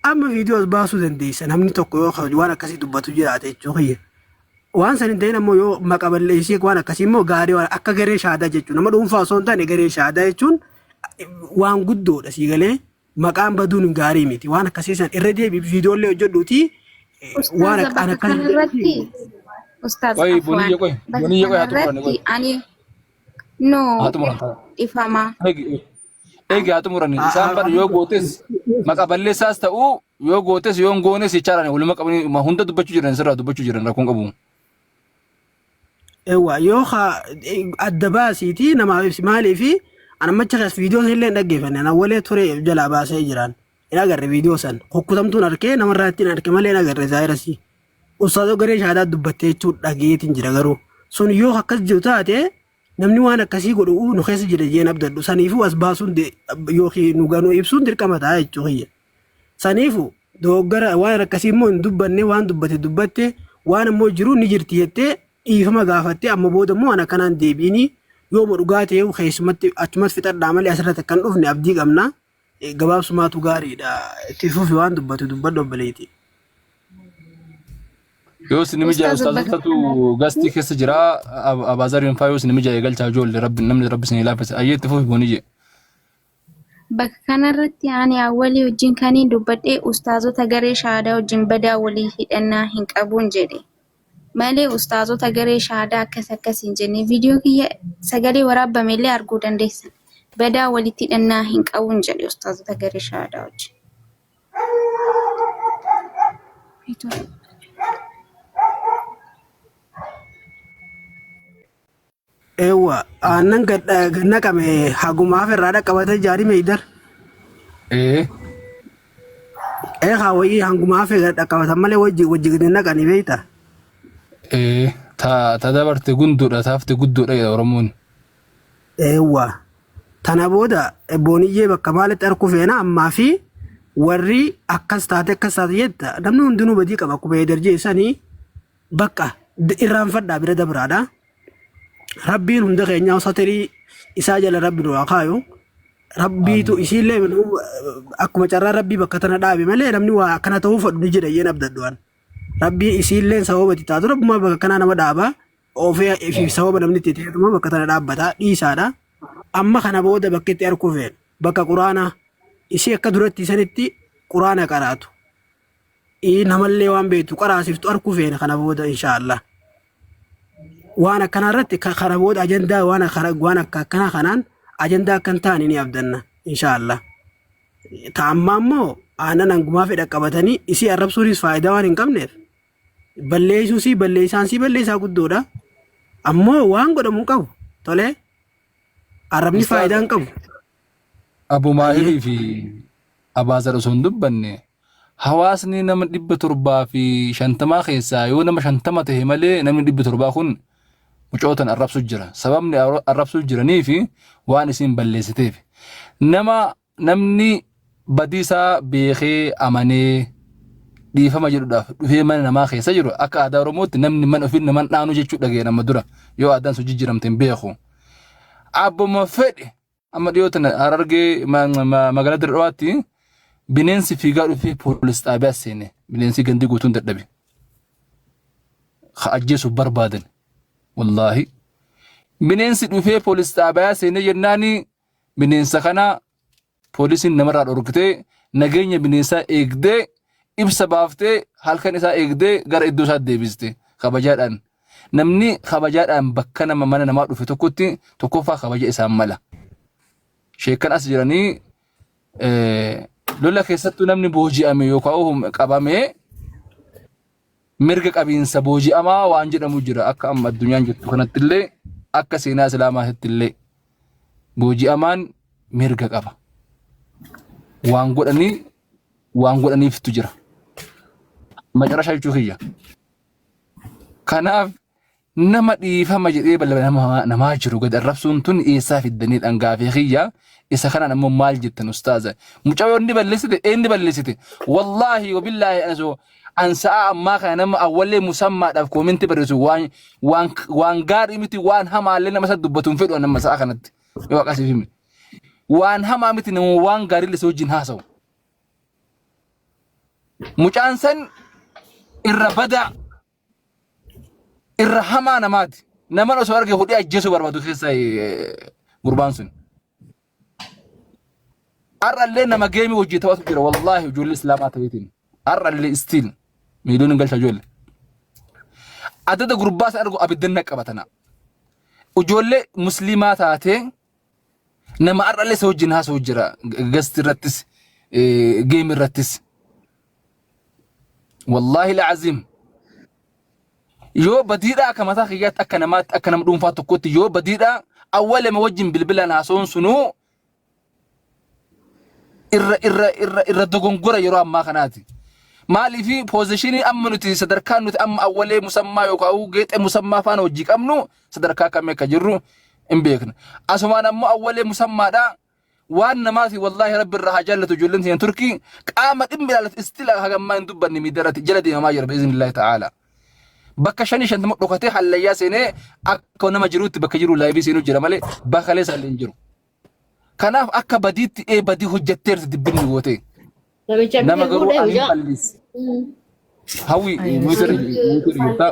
amma viidiyoos baasuu dandeessa namni tokko yoo waan akkasii dubbatu jiraate jechuudha. Waan san hin ta'in ammoo yoo maqa balleessii waan akkasii immoo gaarii waan akka garee shaadaa jechuun nama dhuunfaa osoo hin taane garee shaadaa jechuun waan guddoodha sii galee maqaan baduun gaarii miti waan akkasii san irra deebii viidiyoolee hojjedhuuti waan akkasii. Ustaz Qoy boniyye qoy hatu murani ani no hatu murani ifama eegi hatu murani isaan bar yoo gootes maqa balleessaas ta'u yoo gootes yoo goones ichaarani waluma qabani hunda dubbachuu jiran sirraa dubbachuu jiran rakkoon qabu. Ewa yoo adda baasiiti namaaf ibsi maaliifi anammacha keessa viidiyoo illee hin dhaggeeffanne ana walee ture jalaa baasee jiran hin agarre viidiyoo san hokkutamtuun harkee namarraa ittiin harke malee hin agarre zaayirasii. Ustaazoo garee shaadaa dubbattee jechuun dhageetiin jira garuu sun yoo akkas jiru taate namni waan akkasii godhu nu keessa jira jeen abdadhu saniifuu as baasuun yookiin nu ganuu ibsuun dirqama ta'a jechuudha. Saniifuu dogoggora waan akkasii immoo hin dubbanne waan dubbatte waan ammoo jiru ni jirti jettee dhiifama gaafattee amma booda immoo waan akkanaan deebiini yoo dhugaa ta'e keessumatti achumatti fixadhaa malee asirratti akkan dhufne abdii qabna gabaabsumaatu gaariidha itti fufi waan dubbadhu obbaleeti. Yoo sinimija ustaazotatu gasti keessa jira abaazariin faa yoo sinimija eegalchaa ijoollee namni rabbi sin ilaafise ayyeetti fufi boniyye. Bakka kanarratti ani awwalii wajjin kanii dubbadhee ustaazota garee shaadaa wajjin badaa walii hidhannaa hin qabuun jedhe. Malee ustaazota garee shaadaa akkas hin jenne viidiyoo kiyya sagalee waraabbamellee arguu dandeessan. Badaa walitti hidhannaa hin qabuun jedhe ustaazota garee shaadaa wajjin. Ewa aannan naqame hagumaaf irraa qabatee jaarii meeydar. Haawayii hangumaaf irraa qabatan malee wajji gadi naqanii beeyta. Ta dabarte gunduudha taafte gudduudha Oromoon. Ewa tana booda booniyyee bakka maalitti harkuu feena ammaa fi warri akkas taate jetta namni hundinuu badii qaba akkuma eedarjee sanii bakka irraanfadhaa bira dabraadha. Rabbiin hunda keenyaa satirii isaa jala rabbi nu akaayu rabbiitu isiillee akkuma carraa rabbii bakka tana dhaabe malee namni waa akkana ta'uu fadhu ni jedha yeen abdaddu'an rabbii isiillee sababati taatu rabbuma bakka kanaa nama dhaaba ofee fi sababa namni itti ta'etuma bakka tana dhaabbata dhiisaadha amma kana booda bakka itti arguu feen bakka quraana isii akka duratti sanitti quraana qaraatu namallee waan beektu qaraasiftu arguu feen kana booda inshaallah. Waan akkana irratti kana booda ajandaa waan akkana kanaan ajandaa akkan ta'an ni abdanna inshaallah. Ta'ammaa immoo aannan hangumaa fedha qabatanii isii arrabsuunis faayidaa waan hin qabneef balleessaa guddoodha. Ammoo waan godhamu qabu tolee arrabni faayidaa hin qabu. Abu Maahirii fi Abaazar osoo hin dubbanne hawaasni nama 750 keessaa yoo nama 50 ta'e malee namni 700 kun mucootan arrabsu jira. Sababni arrabsu jiranii fi waan isin balleessiteef. Namni badiisaa beekee amanee dhiifama jedhuudhaaf dhufee mana namaa keessa jiru akka aadaa Oromootti namni mana ofii naman dhaanu jechuu dhagee nama dura yoo aadaan sun jijjiiramte hin beeku. Abbuma fedhe amma dhiyootan Harargee magaalaa Dirreewaatti bineensi fiigaa dhufee poolis xaabiyaa seene bineensi gandii guutuun dadhabe. Ajjeesuuf barbaadan. Wallahi bineensi dhufee poolis xaabiyaa seene jennaani bineensa kana poolisiin namarraa dhorkitee nageenya bineensaa eegdee ibsa baaftee halkan isaa eegdee gara iddoo isaa deebiste kabajaadhaan namni kabajaadhaan bakka nama mana namaa dhufe tokkotti tokkoffaa kabaja isaan mala. Sheekan as jiranii lola keessattuu namni booji'ame yookaan qabame mirga qabiinsa booji'amaa waan jedhamu jira akka amma addunyaan jirtu kanatti illee akka seenaa islaamaatti illee booji'amaan mirga qaba. Waan godhaniiftu jira. Macarashaa jechuu kiyya. Kanaaf nama dhiifama jedhee balbala namaa jiru gad arrabsuun tun eessaa fiddanii dhangaafee kiyya. Isa kanaan ammoo maal jettan ustaaza? Mucayyoo inni balleessite eenni balleessite? Wallaahi wabillaahi anasoo ansa'a ammaa kana nama awwallee musammaadhaaf koominti barreessu waan gaarii miti waan hamaallee nama isa dubbatuun fedhu nama sa'a kanatti. Yoo akkasii himi. Waan hamaa miti nama waan gaarii illee wajjin haasa'u. Mucaan san irra bada irra hamaa namaati. Nama osoo arge hudhii ajjeesuu barbaadu keessa gurbaan sun. Arrallee nama geemii hojii taphatu jira wallaahi ijoollee islaamaa ta'eetiin. Arrallee istiil miiluun hin galcha ijoollee. Adda gurbaa san argu abiddan naqqabatana. Ijoollee musliimaa taatee nama arrallee isa wajjin haasa'u jira gasti irrattis geemii irrattis. Wallaahi la'azim. Yoo badiidhaa akka mataa kiyyaatti akka namaatti akka nama dhuunfaa tokkotti yoo badiidhaa awwaalema wajjin bilbilaan haasa'uun sunuu irra dogongora yeroo ammaa kanaati. Maaliif poozishinii amma nuti sadarkaa nuti amma awwalee musammaa yookaan geexee musammaa faana hojii qabnu sadarkaa kamii akka jirru hin beekna. Asumaan ammoo awwalee musammaadhaa waan namaati wallaahi rabbi irraa haa jaallatu ijoolleen seen turkii qaama dhimmi ilaalatu istila hagammaa hin dubbanne miidarratti jala deemamaa jira bi'iznillaahi ta'aala. Bakka 5 dhokatee hallayyaa seenee akka nama jiruutti bakka jiru laayivii seenuu jira malee bakka leessa illee hin jiru. Kanaaf akka badiitti badii hojjetteerti dibbinni goote. Nama garuu ani bal'is. Hawi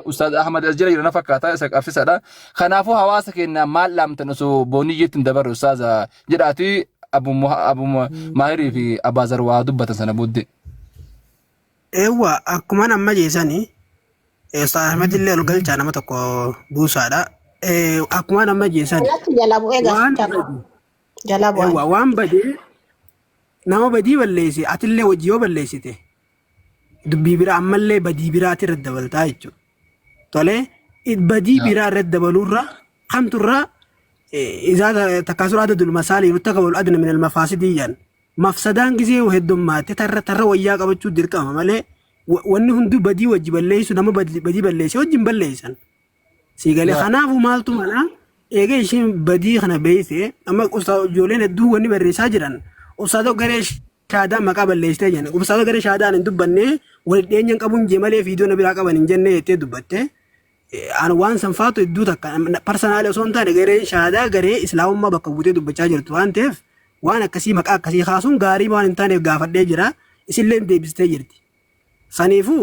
Ustaaz Ahmad as jira na fakkaata isa qaffisadha. Kanaafuu hawaasa keenya maal laamtan osoo booniyyeetti hin dabarre Ustaaz jedhaati Abu Maahirii fi Abaazar waa dubbatan sana booddee. Eewwa akkuma nama jeesanii Ustaaz Ahmad illee ol galchaa nama tokko buusaadha. Akkuma nama jeesanii waan badee nama badii balleessi atillee hojii yoo balleessite dubbii biraa ammallee badii biraatti irra dabaltaa jechuudha. Tolee badii biraa irra dabaluurra hamturra إذا تكاثر عدد المصالح يرتكب الأدنى من المفاسد يعني مفسدان كذي وهدم ما ترى وياك أبو تشود درك ماله وإنهم دو بدي وجب الليس ونما بدي بالليس وجب بالليسن سيقال خنافو مالتو مالا إيجي شيء بدي خنا بيسه أما أستاذ جولين الدو وني بالرساجران أستاذو قريش شهادة مقابل ليس تجاني أستاذو قريش شهادة عند بني ولدين ينكبون جمالي فيديو نبي ركبان إنجنة يتدبته أنا وان سنفاتو الدوتا personal sonta negere shahada gare islam ma bakabute dubbacha jirtu antef wana kasi maka kasi khasun gari wan intane gaafadde jira isilleen deebiste jirti sanifu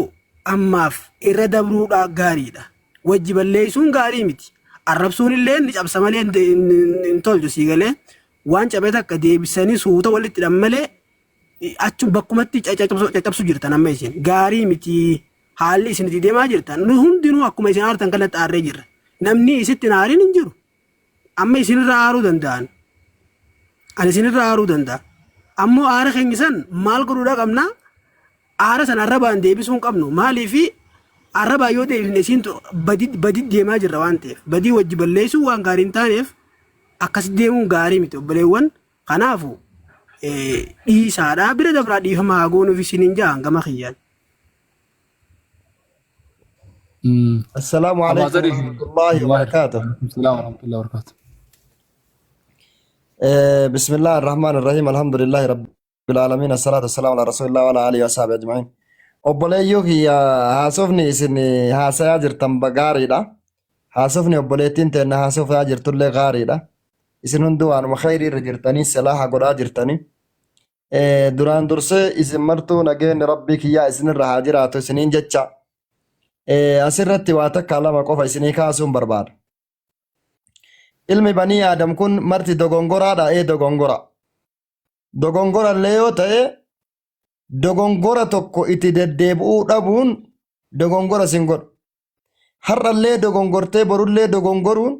ammaaf irra dabruudha gaariidha wajiballeeysuun gaarii miti arrabsuun illee ni cabsamalee intolju sigale waan cabee takka deebisanii suuta walitti dhammale achu bakkumatti caccabsu jirtan amma isin gaarii miti haalli isin deemaa jirtan hundinuu akkuma isin aartan kanatti aarree jirra namni isitti naarin hin jiru amma isin irraa aaruu danda'an ani isin irraa aaruu danda'a ammoo aara keenya san maal godhuudha qabna aara san arrabaan deebisuun qabnu maaliifi arrabaa yoo deebisne isin badii deemaa jirra waan ta'eef badii wajji balleessuu waan gaarii hin taaneef akkas deemuun gaarii miti obboleewwan kanaafu dhiisaadhaa bira dabraa dhiifamaa goonuuf isin hin jahan gama kiyyaan. السلام عليكم ورحمة الله وبركاته. السلام ورحمة الله وبركاته. بسم الله الرحمن الرحيم الحمد لله رب العالمين الصلاة والسلام على رسول الله وعلى آله وصحبه أجمعين. أبوليو هي هاسوفني إسني هاسا جرتم بغاري دا هاسوفني أبوليتين تنا هاسوف جرتول لي غاري دا إسن هندوان وخيري رجرتني سلاح قرا جرتني دوران درسه إسن مرتو نجين ربك يا إسن الرهاجرات سنين جتشا asirratti waa takka lama qofa isinii kaasuun barbaada. Ilmi banii Aadam kun marti dogongoraadha dogongora. Dogongora illee yoo ta'e dogongora tokko itti deddeebi'uu dhabuun dogongora sin godhu. har'allee dogongortee borullee dogongorun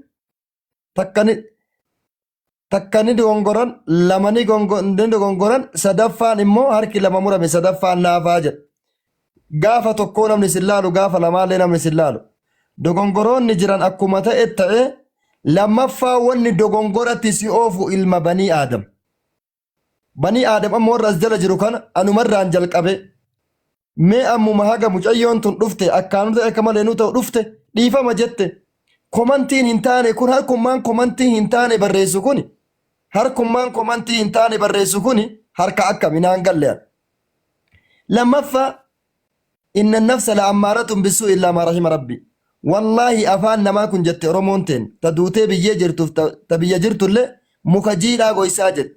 takkani dogongoran lamani dogongoran sadaffaan immoo harki lama murame sadaffaan naafaa jedha. Gaafa tokkoo namni sin laalu gaafa lamaallee namni sin laalu. Dogongoroonni jiran akkuma ta'e ta'e lammaffaa wanni dogongoratti si oofu ilma banii aadam. Banii aadam ammoo warra as jala jiru kana anumarraan jalqabe. Mee ammuma haga mucayyoon tun dhufte akkaanu ta'e akka malee nu ta'u dhufte dhiifama jette. Komantiin hin taane kun harkummaan komantii hin taane barreessu kuni. Harkummaan komantii hin taane barreessu kuni harka akka minaan gallean. Lammaffaa inna nafsa la ammaaratun bisuu illaa maa rahima rabbi. Wallaahi afaan namaa kun jette Oromoon teen ta duutee biyyee jirtuuf ta biyya jirtullee muka jiidhaa goysaa jedhe.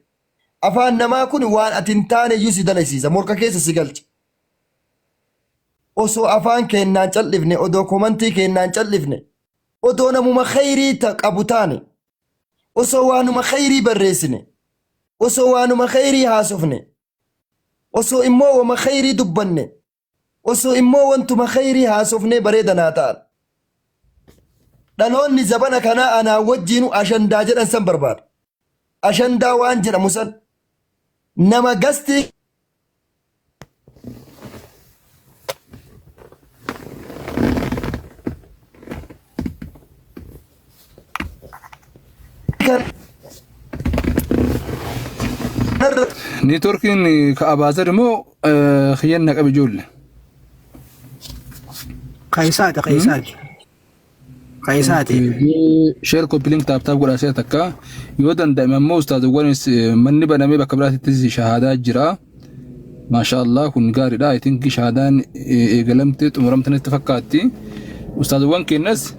Afaan namaa kun waan ati hin taane iyyuu si dalaysiisa morka keessa si galcha. Osoo afaan keennaan callifne odoo komantii keennaan callifne odoo namuma khayrii qabu taane osoo waanuma khayrii barreessine osoo waanuma khayrii haasofne osoo immoo wama khayrii dubbanne osoo immoo wantuma khayrii haasofne bareedanaa ta'an. Dhaloonni zabana kanaa anaa wajjiinu ashandaa jedhan san barbaada. Ashandaa waan jedhamu san nama gastii نيتوركين كأبازر مو خيانة قبل جول قيساتي شير كوبلينك تاب قرا سي تكا يودن دائما مو استاذ ونس من بنا مي بكبرات تزي شهادات جرا ما شاء الله كن قاري دا يتنكي شهادان قلمت تمرمت نتفكاتي استاذ وان كنس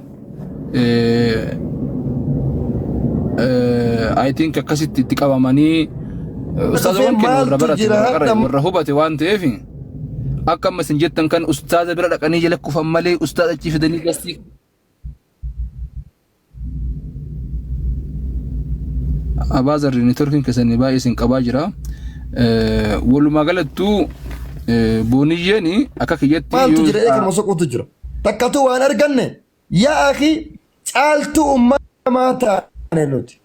I think akkasitti itti qabamanii ustaazawwan keenya warra hubate waan ta'eef akka ammas hin jettan kan ustaaza bira dhaqanii jala kufan malee ustaaza achi fidanii gastii abaazarri neetworkiin keessanii baay'ee isin qabaa jira. Walumaa galattuu booniyyeen akka kiyyatti maaltu jira eegama soquutu jira takkatu waan arganne yaa akhi caaltuu ummataa taane nuti.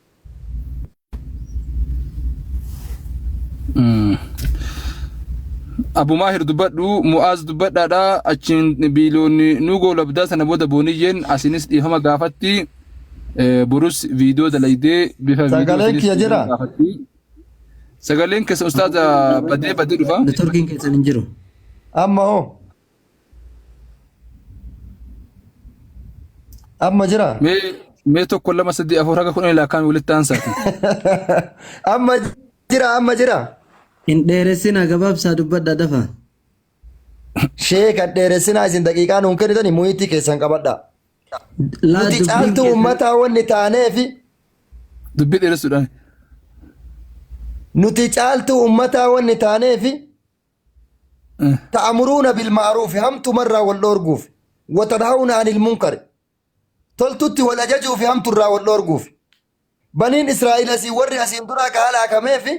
Abu Mahir dubbadhu Mu'aaz dubbadhaadha achiin biiloonni nugoo labdaa sana booda booniyyeen asinis dhiifama gaafatti burus viidiyoo dalaydee bifa sagaleen kiyya jira sagaleen keessa ustaaza badee dhufa neetworkiin keessan hin jiru amma hoo amma jira mee tokko lama sadii afur haga kudhan ilaa kaami walitti aansaati amma jira hin dheeressinaa gabaabsaa dubbadhaa dafa sheeka dheeressinaa isin daqiiqaa nuun kennitanii muyitii keessan qabadhaa nuti caaltuu ummataa wanni taaneefi dubbii dheeressuudhaan nuti caaltuu ummataa wanni taaneefi ta'amuruuna bilma'ruufi hamtumarraa wal dhoorguuf watanhawna anil munkari toltutti wal ajajuufi hamturraa wal dhoorguuf baniin Israa'eel asii warri asiin duraa ka halaakameefi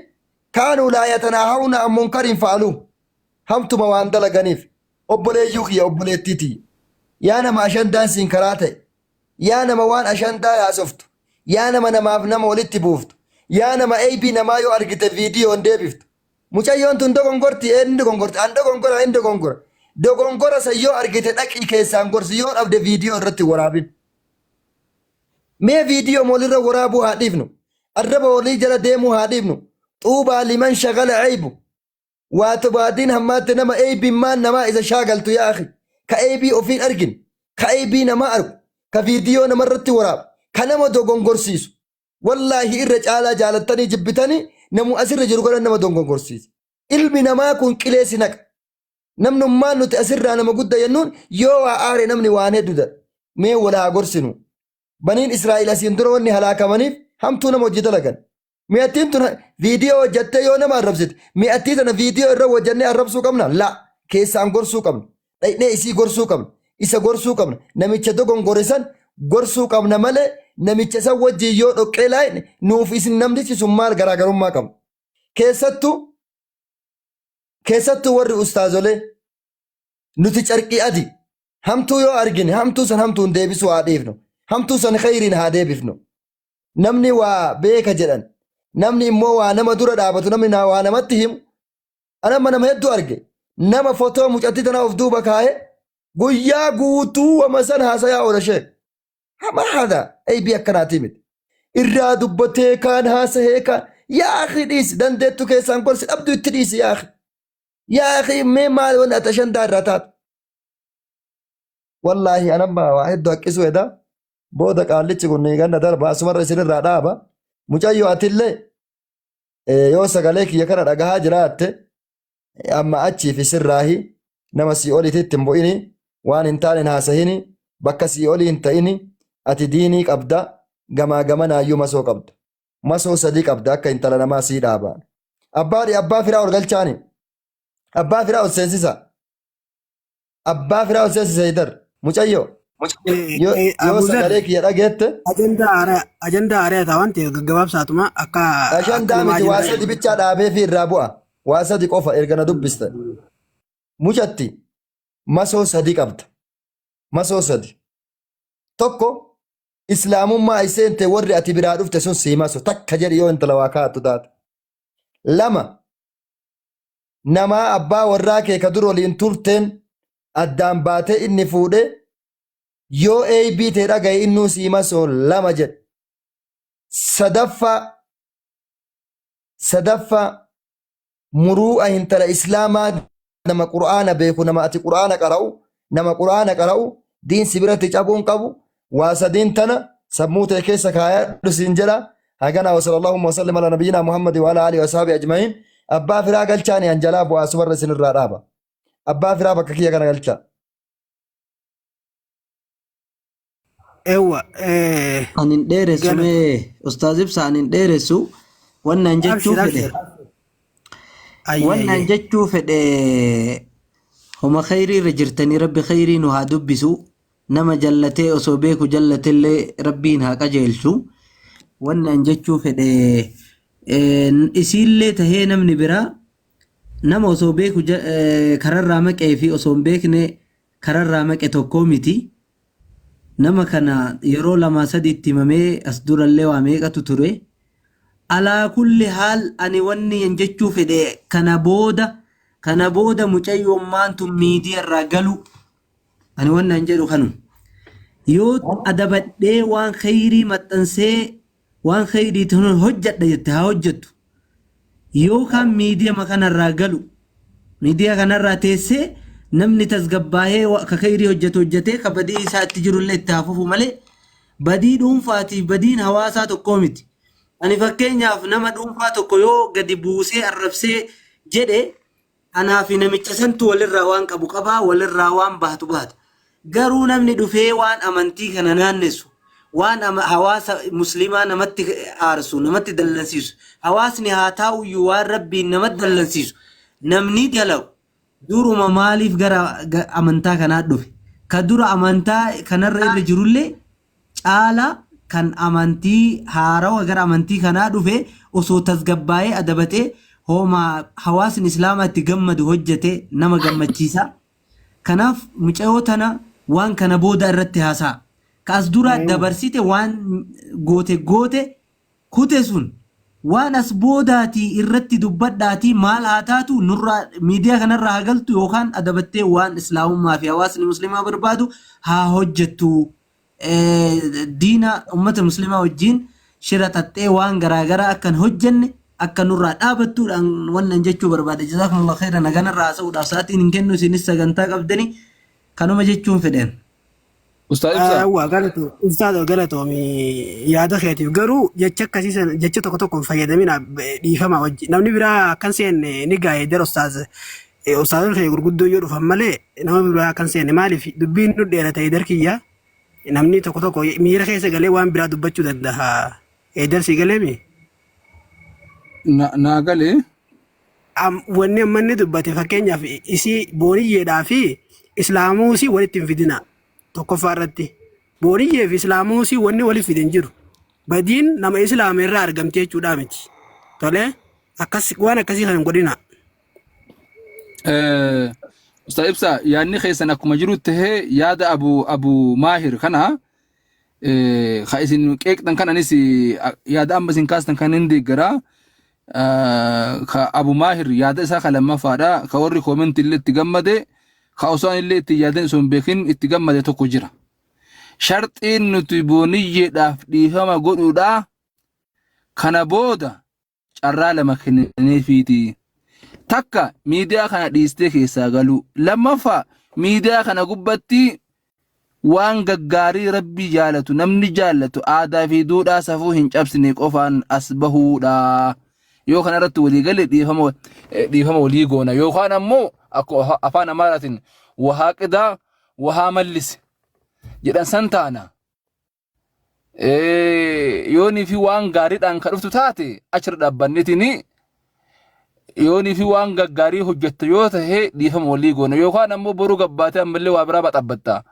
kaanuu laa yatanaahawna an munkarin fa'aluu hamtuma waan dalaganiif obboleeyyuu kiyya obboleettiitii yaa nama ashandaan siin karaa ta'e yaa nama waan ashandaa haasoftu yaa nama namaaf nama walitti buuftu yaa nama eeybii namaa yoo argite viidiyoon deebiftu mucayyoon tun dogongorti inni dogongorti an dogongora inni dogongora dogongora san yoo argite dhaqii keessaan gorsi yoo dhabde viidiyoo irratti waraabin mee viidiyoo moolirra waraabuu haa dhiifnu arraba walii jala deemuu haa dhiifnu xuubaa liman shagala ceebu waatu baadiin hammaatte nama eeybiin maan namaa isa shaagaltu yaa akhi ka eeybii ofiin argin ka eeybii namaa argu ka viidiyoo namarratti waraabu ka nama dogongorsiisu wallaahi irra caalaa jaalattanii jibbitanii namu asirra jiru godhan nama dogongorsiisa ilmi namaa kun qileesi naqa namnummaan nuti asirraa nama gudda jennuun yoo waa aare namni waan hedduu dha mee walaa gorsinu baniin Israa'eel asiin dura wanni halaakamaniif hamtuu nama hojii dalagan mi'attiin tun viidiyoo hojjattee yoo nama arrabsite mi'attii tana viidiyoo irra hojjannee arrabsuu qabna la keessaan gorsuu qabna dhaqnee isii gorsuu qabna isa gorsuu qabna namicha dogongore san gorsuu qabna malee namicha san wajjin yoo dhoqqee laayne nuuf isin namtichi sun maal garaagarummaa qabna keessattuu warri ustaazolee nuti carqii adi Hamtuu yoo argine hamtuu san hamtuun deebisuu haa dhiifnu. Hamtuu san khayriin haa deebifnu. Namni waa beeka jedhan. Namni immoo waa nama dura dhaabatu namni waa namatti himu. Anama nama hedduu arge. Nama fotoo mucatti tana of duuba kaa'e guyyaa guutuu wama san haasayaa oola shee. Hama haadha eebii akkanaatii miti. Irraa dubbatee kaan haasahee kaan yaa akhi dhiisi dandeettu keessaan gorsi dhabdu itti dhiisi yaa akhi. Yaa akhi mee maal wanni ati shantaa irraa taatu. Wallaahi anamma waa hedduu haqqisuu edha. Booda qaallichi kun ganna darba asumarra isinirraa dhaaba. Mucayyoo atillee yoo sagalee kiyya kana dhagahaa jiraatte amma achii fi sirraahi nama sii oliititti hin bu'ini waan hin taane hin haasahini bakka sii olii hin ta'ini ati diinii qabda gamaa gamanaayyuu masoo qabda. Masoo sadii qabda akka intala namaa sii dhaaba. Abbaa firaa ol galchaani. Abbaa firaa ol seensisa. Abbaa firaa ol seensisa idar. Mucayyoo. Yoo sagalee kiyya dhageette. Ajandaa ari'ataa waan ta'eef gaggabaabsaatuma akka. Ajandaa miti waa sadi bichaa dhaabee fi irraa bu'a. Waa sadi qofa erga na dubbiste. Mucatti masoo sadi qabda. Masoo sadi. Tokko islaamummaa iseente warri ati biraa dhufte sun sii maso takka jedhi yoo intala waa kaa'attu taate. Lama namaa abbaa warraa kee ka dur waliin turteen addaan baatee inni fuudhee yoo eebii ta'e dhagaye innuu sii masoo lama jedhe. Sadaffaa muruu'a intala islaamaa nama qur'aana beeku nama ati qur'aana qara'u diin si biratti cabuun qabu waa sadiin tana sammuu ta'e keessa kaayadhu siin jedha hagana wa sallallahu wa sallam ala nabiyyina muhammad wa ala alihi wa sahbihi ajma'in abbaa firaa galchaani anjalaa bu'aa subarra isinirraa dhaaba abbaa firaa bakka kiyya kana galchaa. Ewa anin dheeressu mee ustaaz ibsa anin dheeressu wannan jechuu fedhe homa khayrii irra jirtanii rabbi khayrii nu haa dubbisu nama jallatee osoo beeku jallatillee rabbiin haa qajeelchu wannan jechuu fedhe isiillee tahee namni biraa nama osoo beeku kararraa maqee fi osoo hin beekne kararraa maqe tokkoo miti. Nama kana yeroo lama sadi itti himamee as durallee waa meeqatu ture. Alaa kulli haal ani wanni jechuu fedhe kana booda mucayyoon maantu miidiyaa irraa galu ani wannan jedhu kanu. Yoo adabadhee waan khayrii maxxansee waan khayrii ta'uun hojjadha jette haa hojjettu. Yookaan miidiyaa kanarraa galu miidiyaa kanarraa teessee namni tasgabbaahee ka khayrii hojjetee ka badii isaa itti jirullee itti hafuufu malee badii dhuunfaatiif badiin hawaasaa tokkoo miti. Ani fakkeenyaaf nama dhuunfaa tokko yoo gadi buusee arrabsee jedhe anaa fi namicha santu walirraa waan qabu qabaa walirraa waan baatu baata. Garuu namni dhufee waan amantii kana naannessu waan hawaasa muslimaa namatti aarsu namatti dallansiisu hawaasni haa taa'uyyuu waan rabbiin namatti dallansiisu namni dalagu. Duruma maaliif gara amantaa kanaa dhufe? Ka dura amantaa kanarra irra jirullee caala kan amantii haarawa gara amantii kanaa dhufe osoo tasgabbaa'ee adabatee hooma hawaasni islaamaa itti gammadu hojjete nama gammachiisa. Kanaaf mucayyoo tana waan kana booda irratti haasa'a. Ka as dura dabarsite waan goote kute sun waan as boodaatii irratti dubbadhaatii maal haa taatu nurraa miidiyaa kanarraa haa galtu yookaan adabattee waan islaamummaa fi hawaasni muslimaa barbaadu haa hojjettu. Diina ummata muslimaa wajjin shira xaxxee waan garaagaraa akkan hojjenne akka nurraa dhaabattuudhaan wannan jechuu barbaada. Jazaakumullahu khairan naganarraa haasa'uudhaaf sa'aatiin hin kennu isinis sagantaa qabdanii kanuma jechuun fedhan. Ustaadha galatoomi yaada keetiif garuu jecha akkasiisan jecha tokko fayyadamina dhiifama wajji namni biraa akkan seenne ni gaa'ee jara ustaadonni keenya gurguddoo yoo dhufan malee nama biraa akkan seenne maaliif dubbiin nu dheerata darkiyya namni tokko miira keessa galee waan biraa dubbachuu danda'a darsii galeemi. Naa galee. Wanni ammanni dubbate fakkeenyaaf isii booniyyeedhaa fi islaamuusii walitti hin fidina. Tokkoffaa irratti booniyyee fi islaamuusii wanni waliif fidin jiru badiin nama islaama irraa argamte jechuudha miti. Tole waan akkasii kan hin godhina. Ustaz Ibsa yaanni keessan akkuma jirutti yaada Abu Maahir kana ka isin qeeqtan kananis yaada amma isin kaastan kan hin deeggara ka Abu Maahir yaada isaa ka lammaffaadha ka warri koomentii illee itti gammade ka osoo illee itti yaadan osoo hin beekin itti gammade tokko jira. Sharxiin nuti booniyyeedhaaf dhiifama godhuudha kana booda carraa lama kennineefiiti. Takka miidiyaa kana dhiistee keessaa galu. Lammaffaa miidiyaa kana gubbatti waan gaggaarii rabbii jaalatu namni jaalatu aadaa fi duudhaa safuu hin cabsine qofaan as bahuudha. Yoo kana irratti walii galee dhiifama walii goona yookaan ammoo akkuma afaan Amaaraatiin wahaa qidaa wahaa mallise jedhan san taana. Yoonii fi waan gaariidhaan kan dhuftu taate achirra dhaabbanneetini yoonii fi waan gaggaarii hojjettu yoo ta'e dhiifama walii goona yookaan ammoo boruu gabbaatee ammallee waa biraa baxabbatta.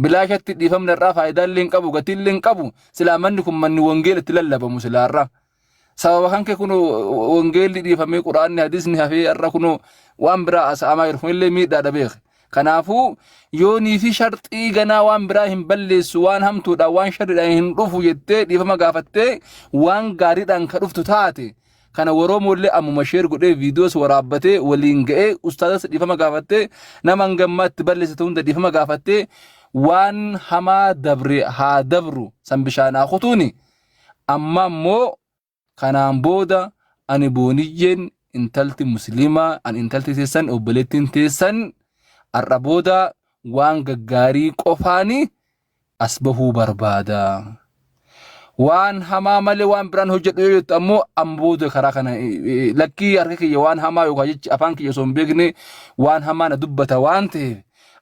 Bilaashatti dhiifamni irraa faayidaa illee hin qabu gatii illee hin qabu silaa manni kun manni wangeela itti lallabamu silaarra. Sababa kan kee kun wangeelli dhiifamee quraanni hadiisni hafee irra kun waan biraa asa'amaa jiru illee miidhaadha beeke. Kanaafuu yoonii fi sharxii ganaa waan biraa hin balleessu waan hamtuudhaan waan sharriidhaan hin dhufu jettee dhiifama gaafattee waan gaariidhaan kan dhuftu taate. Kana waroomoollee ammuma sheer godhee viidiyoos waraabbatee waliin ga'ee ustaazas dhiifama gaafattee nama hangammaatti balleessitu hunda dhiifama gaafattee waan hamaa dabre haa dabru san bishaanaa kutuuni. Amma ammoo kanaan booda ani booniyyeen intalti musliimaa an intalti teessan obboleettiin teessan har'a booda waan gaggaarii qofaani as bahuu barbaada. Waan hamaa malee waan biraan hojjedhu yoo jettu ammoo ambooda karaa kana lakkii harka kiyya waan hamaa yookaan jechi afaan kiyya osoo hin beekne waan hamaa na dubbata waan ta'eef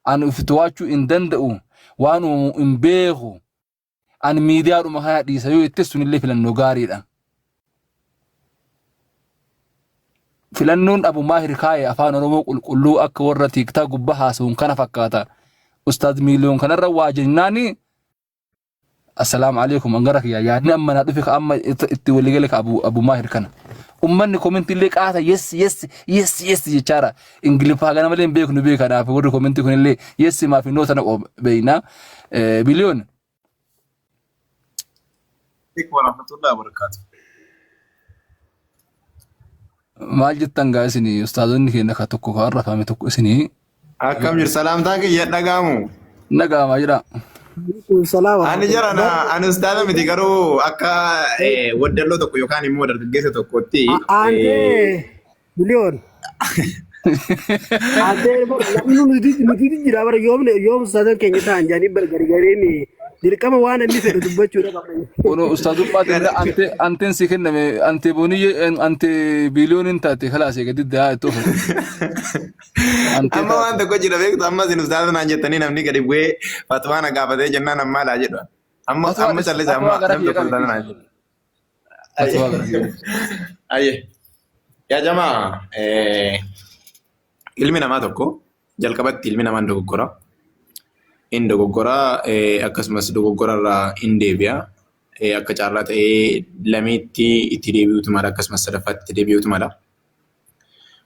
ani of to'achuu hin danda'u waan hin beeku ani miidiyaadhuma kana dhiisa yoo jettee sunillee filannoo gaariidha. Filannoon Abu Maahir kaayee afaan Oromoo qulqulluu akka warra tiiktaa gubbaa haasa'uun kana fakkaata. Ustaaz miiliyoon kanarra waa jennaani. Assalamu alaikum angarak ya yaadni amma na dhufi ka amma itti waligale ka Abu Maahir kana. Ummanni comment illee qaata yes jechaara ingilifaa gana malee beeknu beekanaaf warri comment kun illee yes maa fi noota na beeyna biliyoon. Wa rahmatullahi wa barakatuh. Maal jettan gaa isinii ustaazonni keenya ka tokko ka arrafame tokko isinii. Akkam jir salaamtaa kiyya dhagaamu. Nagaamaa jira. Ani jarana ani ustaadha miti garuu akka waddalloo tokko yookaan immoo dargaggeessa tokkotti. Miliyoon. Nuti jira bara yoom ustaadhan keenya ta'an jaanii gargariin dirqama waan inni fedhu dubbachuudha qabna. Ono ustaadummaa ta'e anteen si kenname ante booniyyee ante biliyooniin taate kalaasee gadi daa ittoo amma waan tokko jira beektu amma sin ustaadha naan jettanii namni gadi bu'ee fatwaana gaafatee jennaan ammaa laa jedhu amma callis amma namni tokko ustaadha naan jedhu. Ayye yaa jamaa ilmi namaa tokko jalqabatti ilmi namaan dogoggora. In dogoggora akkasumas dogoggorarraa in deebi'a akka caarraa ta'ee lamiitti itti deebi'utu mala akkasumas sadaffaatti itti deebi'utu mala.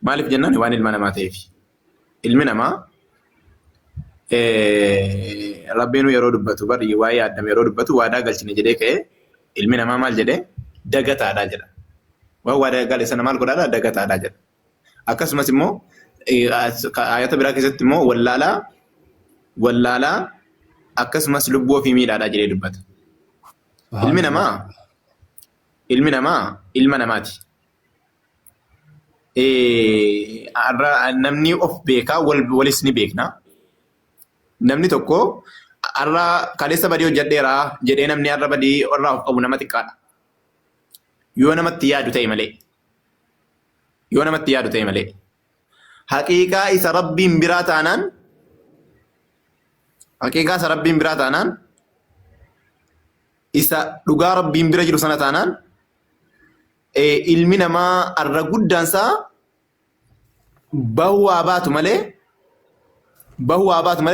Maaliif jennaan waan ilma namaa ta'eef ilmi namaa rabbiinu yeroo dubbatu bari waa'ee addam yeroo dubbatu waadaa galchine jedhee ka'ee ilmi namaa maal jedhee dagataadhaa jedha. Waan waadaa gale sana maal godhaadhaa dagataadhaa jedha. Akkasumas immoo ayata biraa keessatti immoo wallaalaa akkasumas lubbuu ofii miidhaadhaa jedhee dubbata. Ilmi namaa ilma namaati. Namni of beekaa walis ni beekna. Namni tokko har'a kaleessa badii hojjedheera jedhee namni har'a badii irraa of qabu nama xiqqaadha. Yoo namatti yaadu ta'e malee. Haqiiqaa isa rabbiin biraa taanaan isa dhugaa rabbiin bira jiru sana taanaan ilmi namaa arra guddaansaa bahuu haa baatu malee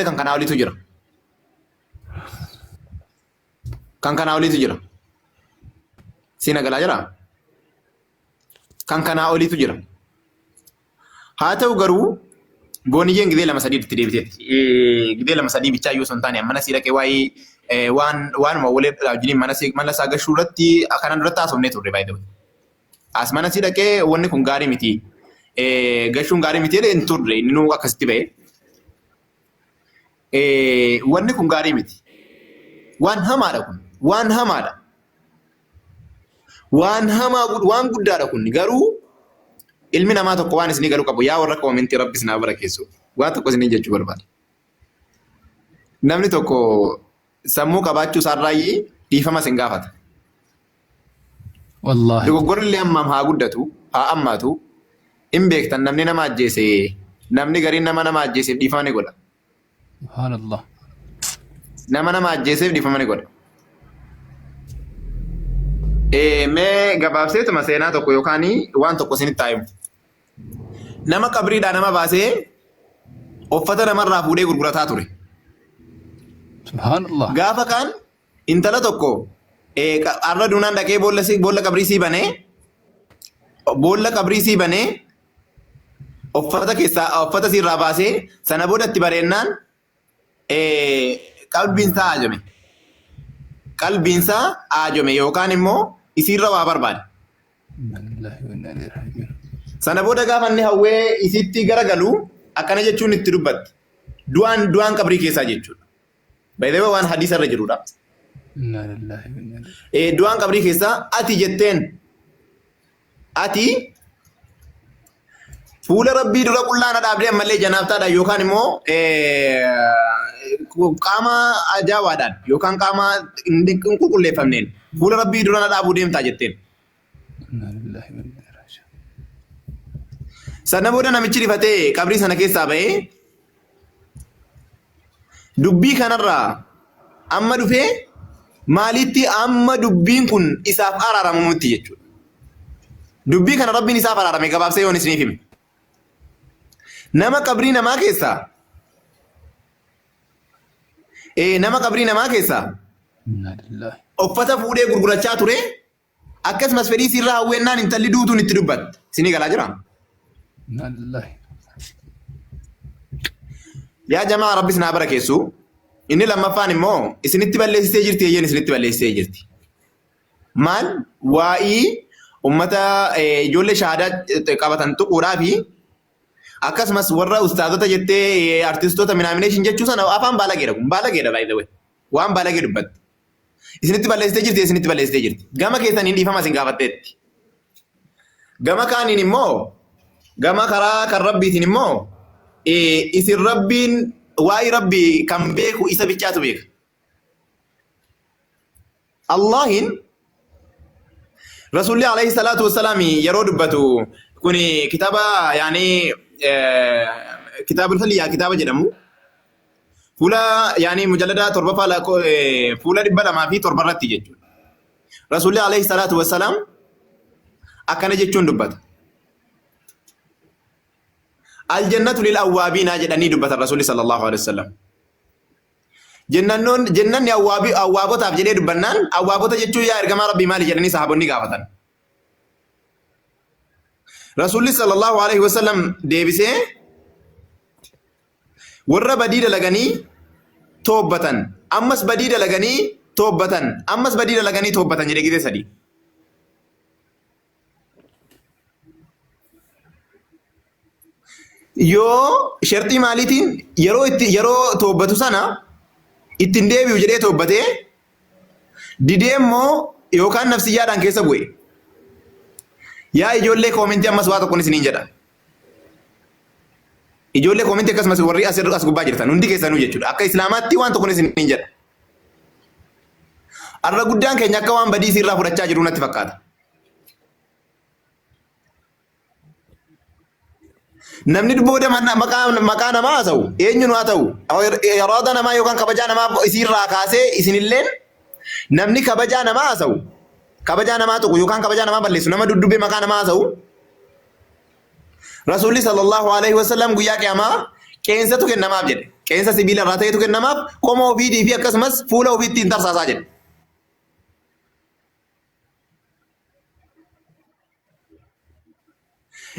kan kanaa oliitu jira. Siin agalaa jira? Kan kanaa oliitu jira. Haa ta'u garuu Gooniyyeen gidee lama sadii itti deebiteetti. Gidee lama sadii bichaa yoo son taane mana sii dhaqee waa'ee waanuma walii wajjiniin mana isaa gashuu irratti kanan duratti haasofnee turre baay'ee. As mana sii dhaqee wanni kun gaarii miti. Gashuun gaarii miti jedhee hin turre inni nuu akkasitti ba'e. Wanni kun gaarii miti. Waan hamaadha kun. Waan hamaadha. Waan hamaa waan guddaadha kun garuu ilmi namaa tokko waan isinii galuu qabu yaa warra koomentii rabbi isinaa barakeessu waan tokko isinii jechuu barbaada. Namni tokko sammuu qabaachuu isaarraayyii dhiifama isin gaafata. Wallaahi. Dogoggorri hammam haa guddatu haa ammaatu hin beektan namni nama ajjeese namni gariin nama ajjeeseef dhiifama ni godha. Subhaanallah. Nama ajjeeseef dhiifama ni godha. Mee gabaabseetuma seenaa tokko yookaan waan tokko isinitti taa'imu. Nama qabriidhaa nama baasee uffata namarraa fuudhee gurgurataa ture. Subhaanallah. Gaafa kaan intala tokko arra duunaan dhaqee boolla qabrii sii banee uffata siirraa baasee sana booda itti bareennaan qalbiinsaa aajome yookaan immoo isiirra waa barbaade. Sana booda gaafa inni hawwee isitti garagalu akkana jechuun itti dubbatti. Du'aan qabrii keessaa jechuudha. Baay'ee waan hadiisa irra jirudha. Du'aan qabrii keessaa ati jetteen ati fuula rabbii dura qullaana dhaabdee ammallee janaaftaadhaan yookaan immoo qaama ajaawaadhaan yookaan qaama hin qulqulleeffamneen fuula rabbii dura na dhaabuu deemtaa jetteen. Sana booda namichi rifatee qabrii sana keessaa ba'ee dubbii kanarraa amma dhufee maalitti amma dubbiin kun isaaf araaramutti jechuudha. Dubbii kana rabbiin isaaf araarame gabaabsee yoon isiniif hime. Nama qabrii namaa keessaa uffata fuudhee gurgurachaa ture akkasumas fedhii sirraa hawweennaan intalli duutuun itti dubbatte. Isinii galaa jiraa? Yaa jamaa rabbi isinaa barakeessu. Inni lammaffaan immoo isinitti balleessitee jirti eeyyeen isinitti balleessitee jirti. Maal waa'ii ummata ijoollee shahaadaa qabatan tuquudhaa fi akkasumas warra ustaazota jettee artistoota minaamineeshin jechuu sana afaan baalageedha kun baalageedha baay'ee waan baalagee dubbatti. Isinitti balleessitee jirti. Gama keessaniin dhiifama isin gaafatteetti. Gama kaaniin immoo gama karaa kan rabbiitiin immoo isin rabbiin waa'ee rabbii kan beeku isa bichaatu beeka. Allahin Rasulli alayhi salatu wassalaam yeroo dubbatu kun kitaaba yaani kitaabul faliyaa kitaaba jedhamu fuula yaani mujallada torbaffaa fuula 207 irratti jechuudha. Rasulli alayhi salatu wassalaam akkana jechuun dubbata. Aljannatu lil awwaabiina jedhanii dubbata Rasulli sallallahu alaihi wasallam. Jannanni awwaabotaaf jedhee dubbannaan awwaabota jechuun yaa ergamaa rabbii maali jedhanii sahaabonni gaafatan. Rasulli sallallahu alaihi wasallam deebisee warra badii dalaganii toobbatan ammas badii dalaganii toobbatan ammas badii dalaganii toobbatan jedhee gite sadii. Yoo shartii maaliitiin yeroo toobbatu sana ittiin deebi'u jedhee toobbatee didee immoo yookaan nafsiyyaadhaan keessa bu'e. Yaa ijoollee koomentii ammas waa tokkoon isiniin jedha. Ijoollee koomentii akkasumas warri as gubbaa jirtan hundi keessanuu jechuudha. Akka islaamaatti waan tokkoon isiniin jedha. Arra guddaan keenya akka waan badii irraa fudhachaa jiru natti fakkaata. Namni booda maqaa namaa haa ta'u eenyuun haa ta'u yeroo namaa yookaan kabajaa namaa isiirraa kaasee isinilleen namni kabajaa namaa haa ta'u kabajaa namaa tuqu yookaan kabajaa namaa balleessu nama duddubee maqaa namaa haa ta'u Rasulli sallallahu alaihi wasallam guyyaa qiyaamaa qeensatu kennamaaf jedhe. Qeensa sibiila irraa ta'etu kennamaaf qomoo ofiitii fi akkasumas fuula ofiitti hin tarsaasaa jedhe.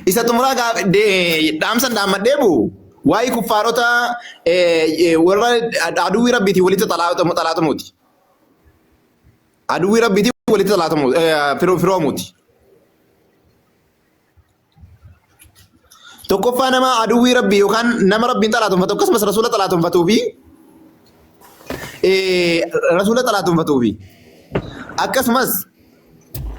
Isa xumuraa dhaamsan dhaammadhee bu'u waa'ee kuffaarota warra aduwwii rabbiitii walitti xalaatamuuti. Aduwwii rabbiitii walitti xalaatamuuti firoomuuti. Tokkoffaa nama aduwwii rabbii yookaan nama rabbiin xalaatumfatu akkasumas rasuula xalaatumfatuu fi akkasumas